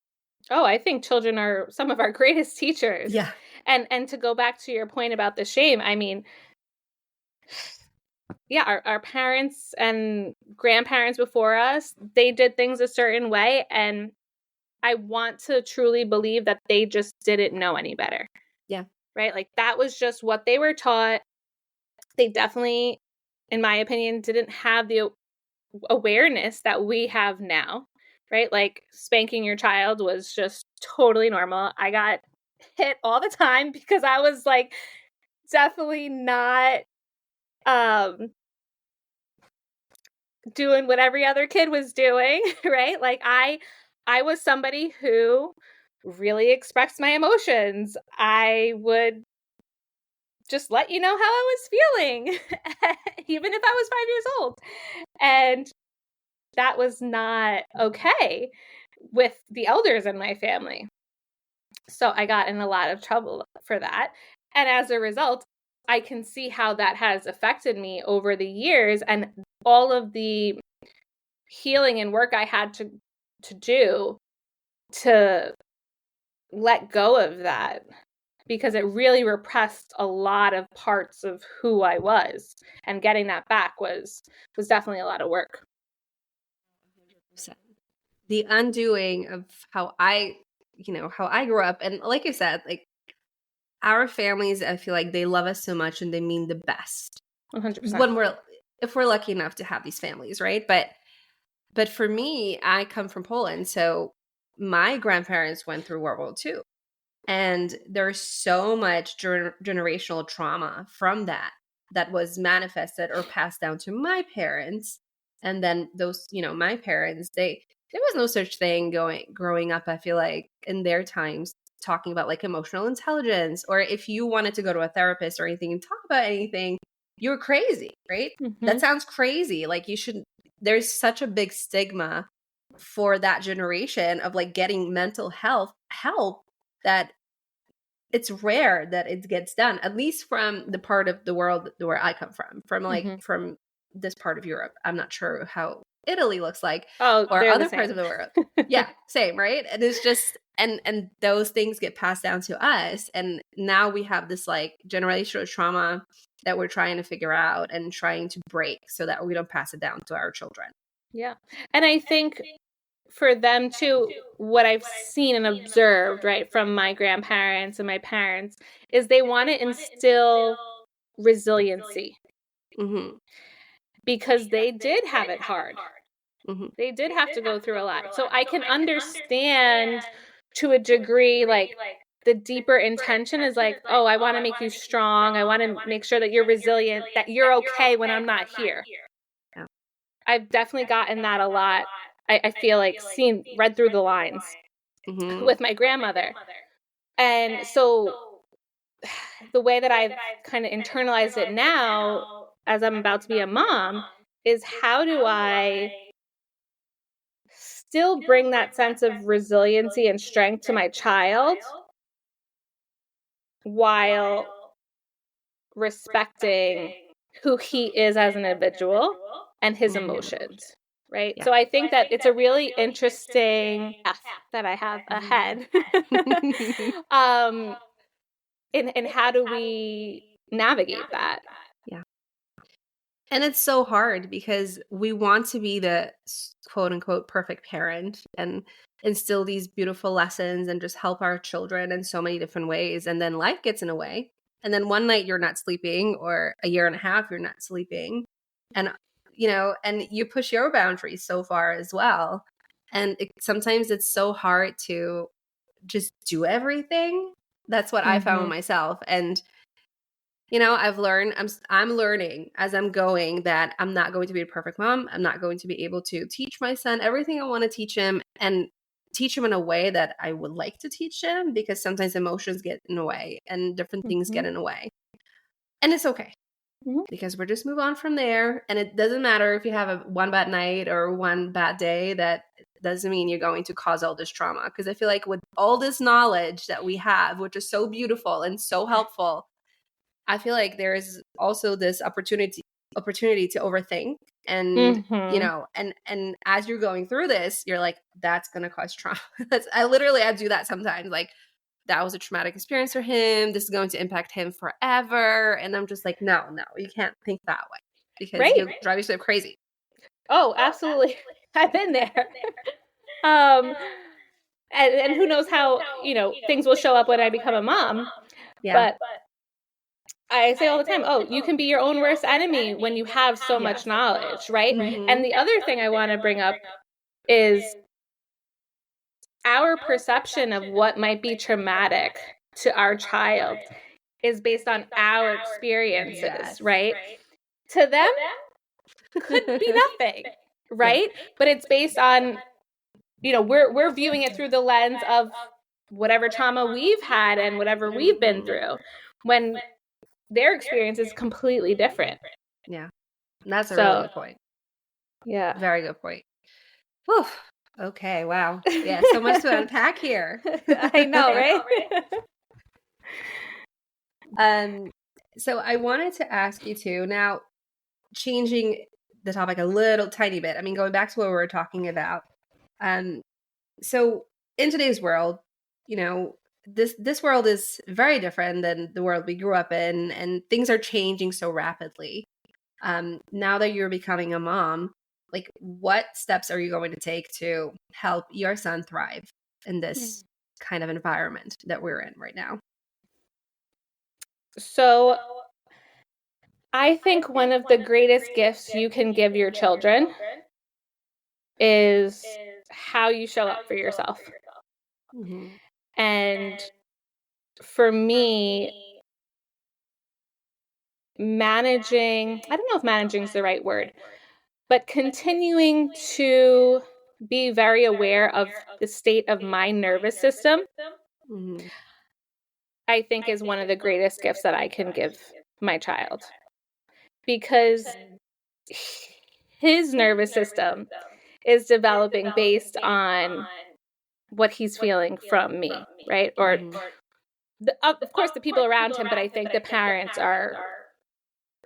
Oh, I think children are some of our greatest teachers. Yeah. And to go back to your point about the shame, I mean, yeah, our parents and grandparents before us, they did things a certain way, and I want to truly believe that they just didn't know any better. Yeah. Right? Like, that was just what they were taught. They definitely, in my opinion, didn't have the awareness that we have now, right? Like spanking your child was just totally normal. I got hit all the time because I was like definitely not doing what every other kid was doing, right? Like I was somebody who really expressed my emotions. I would just let you know how I was feeling, even if I was 5 years old. And that was not okay with the elders in my family. So I got in a lot of trouble for that. And as a result, I can see how that has affected me over the years, and all of the healing and work I had to do to let go of that, because it really repressed a lot of parts of who I was, and getting that back was definitely a lot of work. The undoing of how I grew up, and like I said, like our families, I feel like they love us so much and they mean the best 100%. if we're lucky enough to have these families, right? But for me, I come from Poland, so my grandparents went through World War II. And there's so much generational trauma from that was manifested or passed down to my parents. And then those, my parents, there was no such thing growing up, I feel like, in their times, talking about like emotional intelligence, or if you wanted to go to a therapist or anything and talk about anything, you were crazy, right? Mm-hmm. That sounds crazy. Like there's such a big stigma for that generation of like getting mental health help, that it's rare that it gets done, at least from the part of the world where I come from this part of Europe. I'm not sure how Italy looks like, or other parts of the world. Yeah, same, right? And it's just, and those things get passed down to us. And now we have this like generational trauma that we're trying to figure out and trying to break so that we don't pass it down to our children. Yeah. And I think for them too, what I've seen and observed, right, from my grandparents and my parents, is they want to instill resiliency. Mm-hmm. Because they did have it hard. Mm-hmm. They did have to go through a lot. So I can understand to a degree, like the deeper intention is like, oh, I want to make you strong. I want to make sure that you're resilient, that you're okay when I'm not here. Yeah. I've definitely gotten that a lot. I feel like read through the lines Mm-hmm. with my grandmother. And so the way that I've kind of internalized it now, as I'm about to be a mom, is how do I still bring that sense of resiliency and strength to my child while respecting who he is as an individual and his emotions, right? Yeah. So I think that it's a really interesting path that I have ahead. In how do we navigate that? Yeah. And it's so hard because we want to be the quote unquote perfect parent and instill these beautiful lessons and just help our children in so many different ways. And then life gets in the way. And then one night you're not sleeping, or a year and a half you're not sleeping. And, and you push your boundaries so far as well. And sometimes it's so hard to just do everything. That's what I found myself. And I've learned, I'm learning as I'm going that I'm not going to be a perfect mom. I'm not going to be able to teach my son everything I want to teach him, and teach him in a way that I would like to teach him, because sometimes emotions get in the way and different things get in the way. And it's okay, because we're just move on from there. And it doesn't matter if you have one bad night or one bad day. That doesn't mean you're going to cause all this trauma. Because I feel like with all this knowledge that we have, which is so beautiful and so helpful, I feel like there is also this opportunity to overthink, and and as you're going through this, you're like, that's gonna cause trauma. I do that sometimes. Like, that was a traumatic experience for him. This is going to impact him forever, and I'm just like, no, you can't think that way, because you'll drive yourself crazy. Oh, absolutely. I've been there. And who knows how things will show up when I become a mom. Yeah. But I say all the time, oh, you can be your own worst enemy when you have so much knowledge, right? Mhm. And the other thing I want to bring up is our perception of what might be traumatic to our child is based on our experiences, Yes. right? To them, could be nothing, right? But it's based on, we're viewing it through the lens of whatever trauma we've had and whatever we've been through, when their experience is completely different. Yeah. That's a really good point. Yeah. Very good point. Whew. Okay, wow. Yeah, so much to unpack here. I know, right? So I wanted to ask you too, now changing the topic a little tiny bit. I mean, going back to what we were talking about. So in today's world, this world is very different than the world we grew up in, and things are changing so rapidly. Now that you're becoming a mom, like, what steps are you going to take to help your son thrive in this kind of environment that we're in right now? So I think one of the greatest gifts you can give your children is how you show up for yourself. Mm-hmm. And for me, managing, I don't know if managing is the right word, but continuing to be very aware of the state of my nervous system, Mm-hmm. I think is one of the greatest gifts that I can give my child. Because his nervous system is developing based on what he's feeling from me, right? Or of course the people around him, but I think the parents are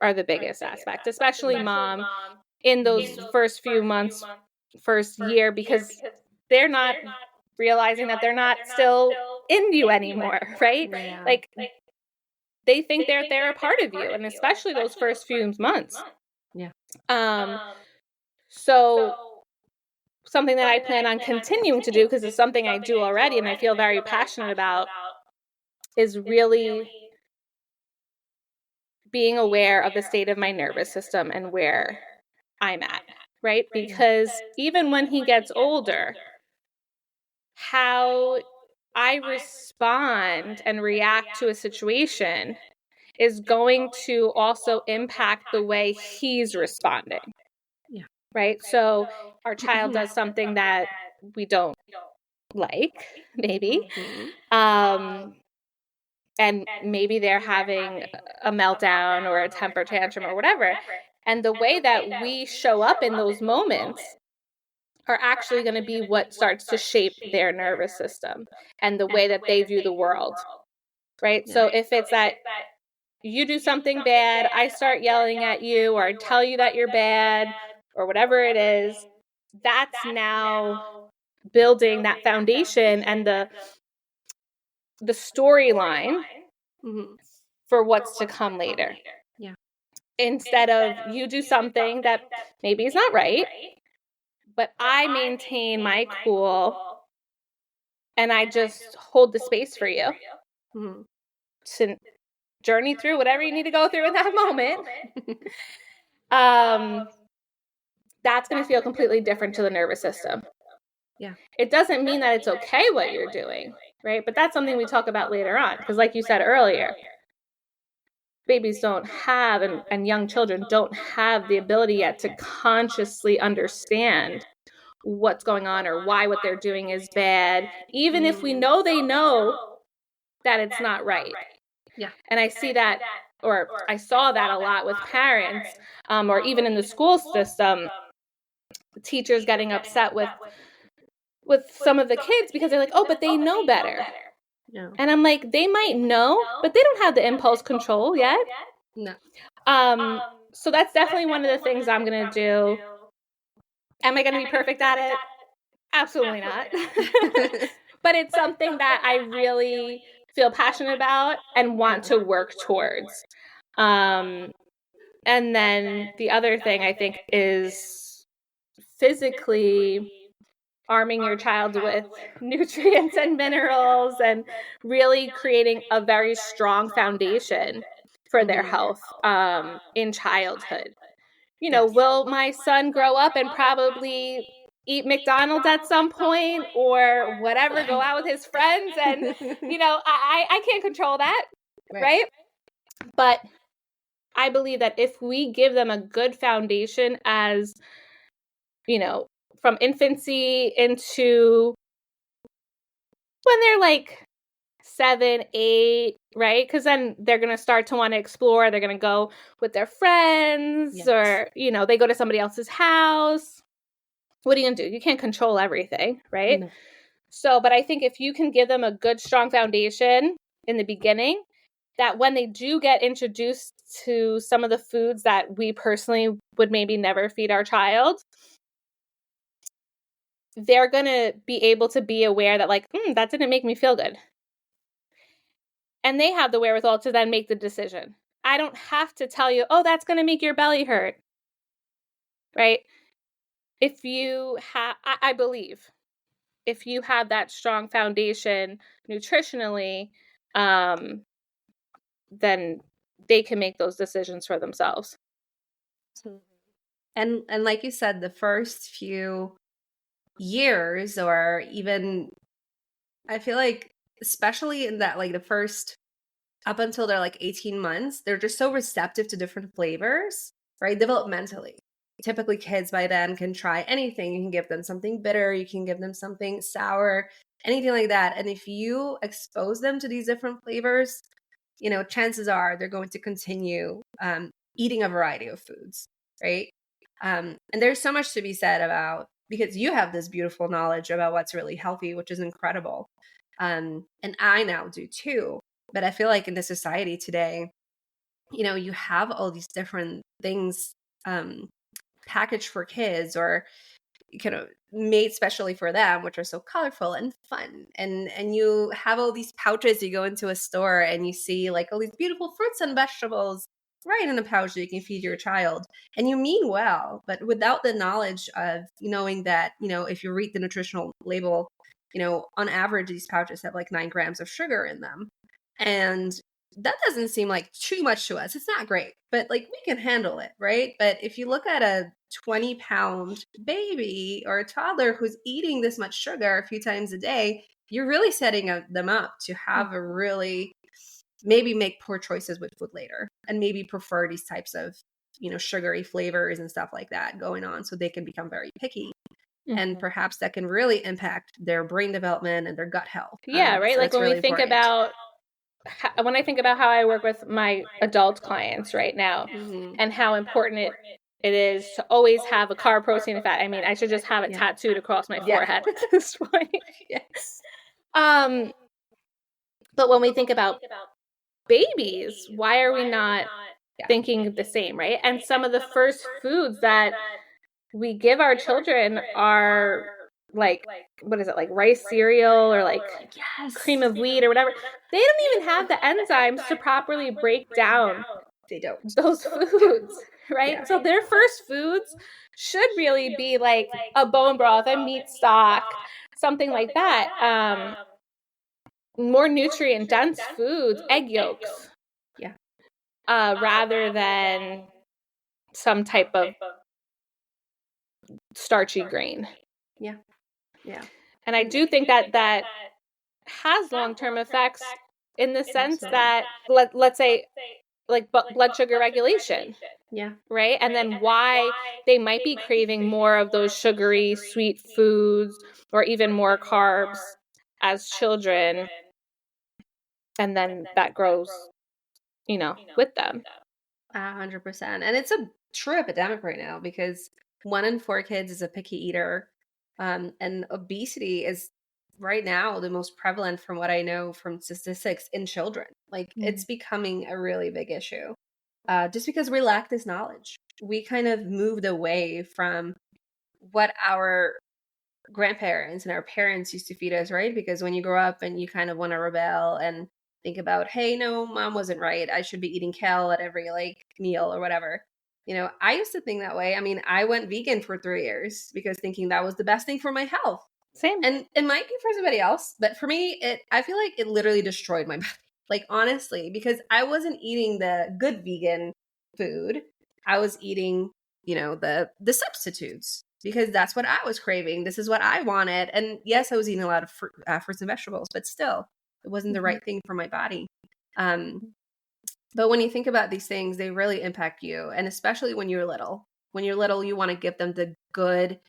the biggest aspect, especially mom in those first few months, first year, because they're not realizing that they're not still in you anymore, right? Yeah. Like they think they're a part of you, and especially those first few months. Yeah. So something that I plan on continuing to do, because it's something I do already and I feel very passionate about, is really being aware of the state of my nervous system and where I'm at, right? Because even when he gets older, how I respond and react to a situation is going to also impact the way he's responding. Yeah. Right? So our child does something that we don't like, maybe. And maybe they're having a meltdown or a temper tantrum or whatever. And the way that we show up in those moments are actually going to be what starts to shape their nervous system and the way that they view the world. Right? Yeah. So if it's that you do something bad, I start yelling at you, or I tell you that you're bad, or whatever it is, that's now building that foundation and the storyline for what's to come later. Yeah. Instead of you do something that maybe is not right, but I maintain my cool and I just hold the space for you to journey through whatever you need to go through in that moment. That's going to feel completely different to the nervous system. Yeah. It doesn't mean that it's okay what you're doing, right? But that's something we talk about later on. Because like you said earlier, babies don't have, and young children don't have the ability yet to consciously understand what's going on or why what they're doing is bad, even if we know they know that it's not right. Yeah. And I see that, or I saw that a lot with parents, or even in the school system, teachers getting upset with some of the kids because they're like, oh, but they know better. No. And I'm like, they might know, but they don't have the impulse control yet. No. So that's definitely one of the things I'm going to do. Am I going to be perfect at it? Absolutely not. But it's something that I really feel passionate about and want to work towards. And then the other thing I think is physically arming your child with nutrients and minerals and really creating a very strong foundation for their health in childhood. You know, Yes. will my son grow up and probably eat McDonald's at some point or whatever, go out with his friends? And, you know, I can't control that, right? But I believe that if we give them a good foundation as, you know, from infancy into when they're like 7, 8, right? Because then they're going to start to want to explore. They're going to go with their friends or, you know, they go to somebody else's house. What are you going to do? You can't control everything, right? No. So, but I think if you can give them a good, strong foundation in the beginning, that when they do get introduced to some of the foods that we personally would maybe never feed our child, they're going to be able to be aware that like, that didn't make me feel good. And they have the wherewithal to then make the decision. I don't have to tell you, oh, that's going to make your belly hurt, right? If you have, I believe, if you have that strong foundation nutritionally, then they can make those decisions for themselves. And like you said, the first few years, or even, I feel like, especially in that, like the first, up until they're like 18 months, they're just so receptive to different flavors, right? Developmentally. Typically, kids by then can try anything. You can give them something bitter, you can give them something sour, anything like that. And if you expose them to these different flavors, you know, chances are they're going to continue eating a variety of foods, right? And there's so much to be said about, because you have this beautiful knowledge about what's really healthy, which is incredible. And I now do too. But I feel like in the society today, you know, you have all these different things packaged for kids or kind of made specially for them, which are so colorful and fun. And you have all these pouches. You go into a store and you see like all these beautiful fruits and vegetables right in a pouch that you can feed your child. And you mean well, but without the knowledge of knowing that, you know, if you read the nutritional label, you know, on average, these pouches have like 9 grams of sugar in them. And that doesn't seem like too much to us. It's not great, but like we can handle it, right? But if you look at a 20-pound baby or a toddler who's eating this much sugar a few times a day, you're really setting them up to have a really, maybe make poor choices with food later and maybe prefer these types of, you know, sugary flavors and stuff like that going on, so they can become very picky. And perhaps that can really impact their brain development and their gut health. Yeah, right? So like when really we think important. when I think about how I work with my adult clients right now and how important it is to always have a carb, protein, and fat. I mean, I should just have it tattooed across my forehead at this point. Yes. But when we think about babies, why are we not thinking the same, right? And some of the first foods that we give our children are like, what is it, like rice cereal or like cream of wheat or whatever. They don't even have the enzymes to properly break down those foods, right? So their first foods should really be like a bone broth, a meat stock, something like that. More nutrient dense foods, egg yolks, rather than some type of starchy grain. And I do think that has long-term effects in the sense that let's say like blood sugar regulation, right? And then why they might be craving more of those sugary sweet foods or even more carbs as children, and then that grows, you know, with them. 100%. And it's a true epidemic right now because 1 in 4 kids is a picky eater. And obesity is right now the most prevalent, from what I know from statistics, in children. Like it's becoming a really big issue just because we lack this knowledge. We kind of moved away from what our grandparents and our parents used to feed us, right? Because when you grow up and you kind of want to rebel and think about, hey, no, mom wasn't right, I should be eating kale at every like meal or whatever. You know, I used to think that way. I mean, I went vegan for 3 years because thinking that was the best thing for my health. Same. And it might be for somebody else, but for me, I feel like it literally destroyed my body. Like, honestly, because I wasn't eating the good vegan food. I was eating, the substitutes because that's what I was craving. This is what I wanted. And yes, I was eating a lot of fruits and vegetables, but still, it wasn't the right thing for my body. But when you think about these things, they really impact you. And especially when you're little. When you're little, you want to give them the good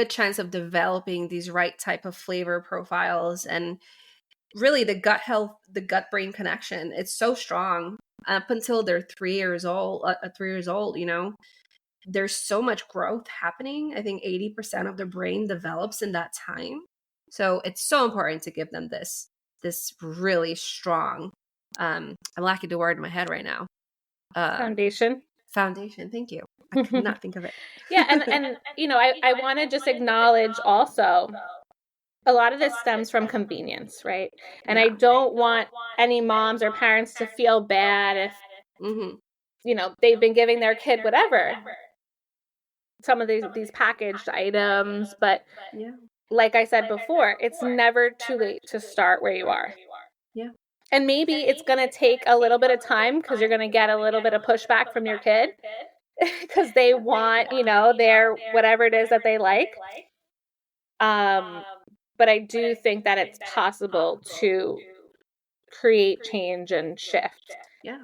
chance of developing these right type of flavor profiles, and really the gut health, the gut brain connection. It's so strong up until they're 3 years old. There's so much growth happening. I think 80% of the brain develops in that time. So it's so important to give them this really strong, I'm lacking the word in my head right now. Foundation. Thank you. I could not think of it. Yeah. And I want to just acknowledge also, a lot of this stems from convenience, right? And I don't want any moms or parents to feel bad if, they've been giving their kid whatever, some of these packaged items. But like I said before, it's never too late to start where you are. Yeah. And maybe it's going to take a little bit of time because you're going to get a little bit of pushback from your kid because they want, their whatever it is that they like. But I do think that it's possible to create change and shift. Yeah.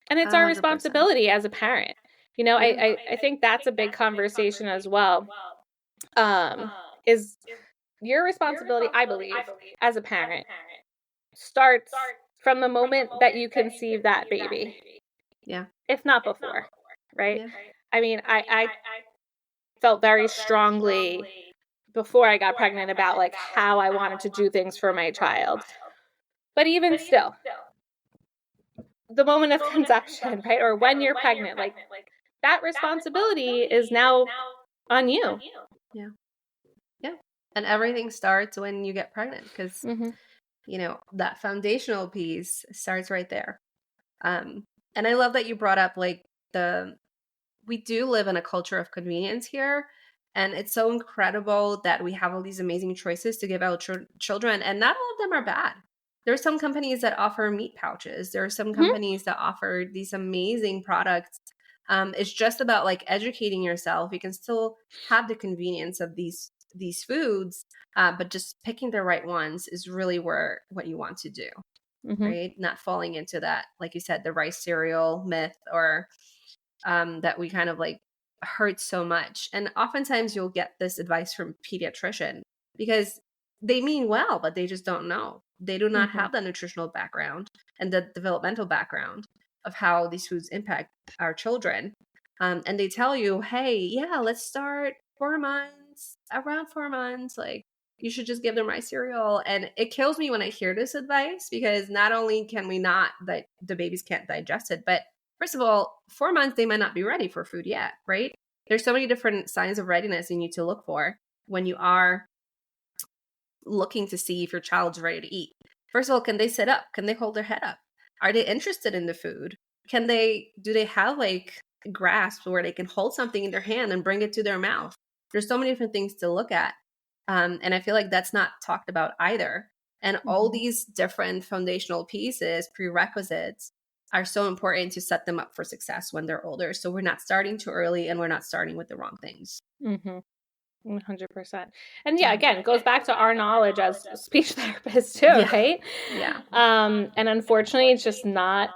And it's our responsibility as a parent. I think that's a big conversation as well. Is your responsibility, I believe, as a parent, starts from the moment that you conceive that baby. Yeah. If not before, right? Yeah. I mean, I felt very strongly before I got pregnant about like how I wanted to do things for my child. But even still, the moment of conception, right? Or when you're pregnant, like that responsibility is now on you. Yeah. Yeah. And everything starts when you get pregnant because, that foundational piece starts right there. And I love that you brought up like we do live in a culture of convenience here. And it's so incredible that we have all these amazing choices to give out children. And not all of them are bad. There are some companies that offer meat pouches. There are some companies that offer these amazing products. It's just about like educating yourself. You can still have the convenience of these foods, but just picking the right ones is really what you want to do, right? Not falling into that, like you said, the rice cereal myth or that we kind of like heard so much. And oftentimes you'll get this advice from pediatrician because they mean well, but they just don't know. They do not have the nutritional background and the developmental background of how these foods impact our children. And they tell you, hey, yeah, let's start 4 months, around 4 months. Like you should just give them rice cereal. And it kills me when I hear this advice because not only can we not, that the babies can't digest it, but first of all, 4 months, they might not be ready for food yet, right? There's so many different signs of readiness you need to look for when you are looking to see if your child's ready to eat. First of all, can they sit up? Can they hold their head up? Are they interested in the food? Do they have like a grasp where they can hold something in their hand and bring it to their mouth? There's so many different things to look at. And I feel like that's not talked about either. And all these different foundational pieces, prerequisites, are so important to set them up for success when they're older. So we're not starting too early and we're not starting with the wrong things. 100%. And yeah, again, it goes back to our knowledge as speech therapists too, right? Yeah. And unfortunately, it's just not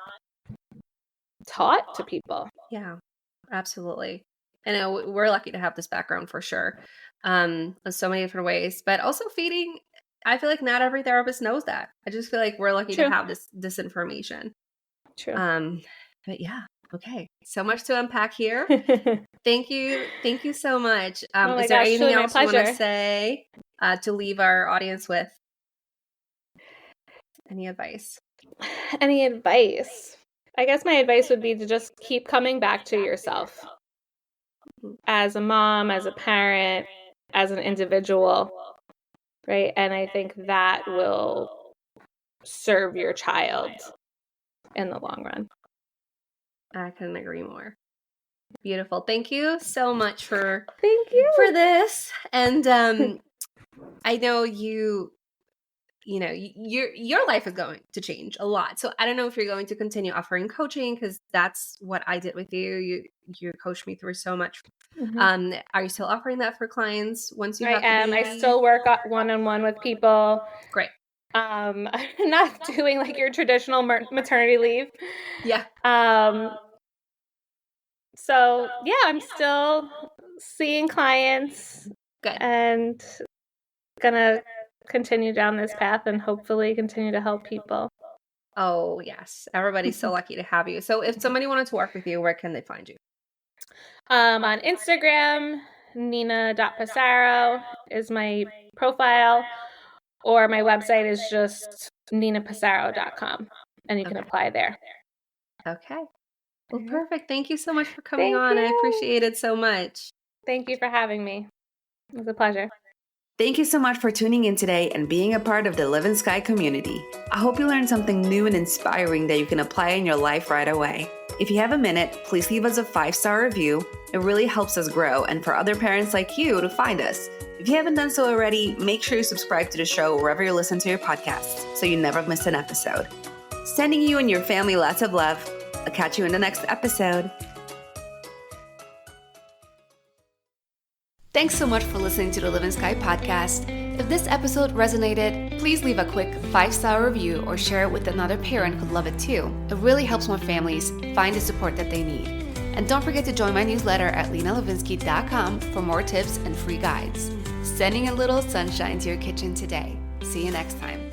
taught to people. Yeah, absolutely. And we're lucky to have this background for sure, in so many different ways. But also feeding, I feel like not every therapist knows that. I just feel like we're lucky to have this information. True. But yeah, okay. So much to unpack here. Thank you so much. Is there anything else you want to say to leave our audience with? Any advice? Any advice? I guess my advice would be to just keep coming back to yourself as a mom, as a parent, as an individual, right? And I think that will serve your child in the long run. I couldn't agree more. Beautiful. Thank you so much for this. And I know you your life is going to change a lot. So I don't know if you're going to continue offering coaching, because that's what I did with you. You coached me through so much. Mm-hmm. Are you still offering that for clients once you I have the am. baby? I still work one-on-one with people. Great. I'm not doing like your traditional maternity leave. Yeah. So yeah, I'm still seeing clients. Good. And gonna continue down this path and hopefully continue to help people. Oh, yes. Everybody's so lucky to have you. So if somebody wanted to work with you, where can they find you? On Instagram, Nina.Passero is my profile, or my website is just ninapassero.com, and you can apply there. Okay. Well, perfect. Thank you so much for coming Thank on. you. I appreciate it so much. Thank you for having me. It was a pleasure. Thank you so much for tuning in today and being a part of the Livin'Sky community. I hope you learned something new and inspiring that you can apply in your life right away. If you have a minute, please leave us a 5-star review. It really helps us grow and for other parents like you to find us. If you haven't done so already, make sure you subscribe to the show wherever you listen to your podcasts so you never miss an episode. Sending you and your family lots of love. I'll catch you in the next episode. Thanks so much for listening to the Livin'Sky podcast. If this episode resonated, please leave a quick 5-star review or share it with another parent who'd love it too. It really helps more families find the support that they need. And don't forget to join my newsletter at LenaLivin'Sky.com for more tips and free guides. Sending a little sunshine to your kitchen today. See you next time.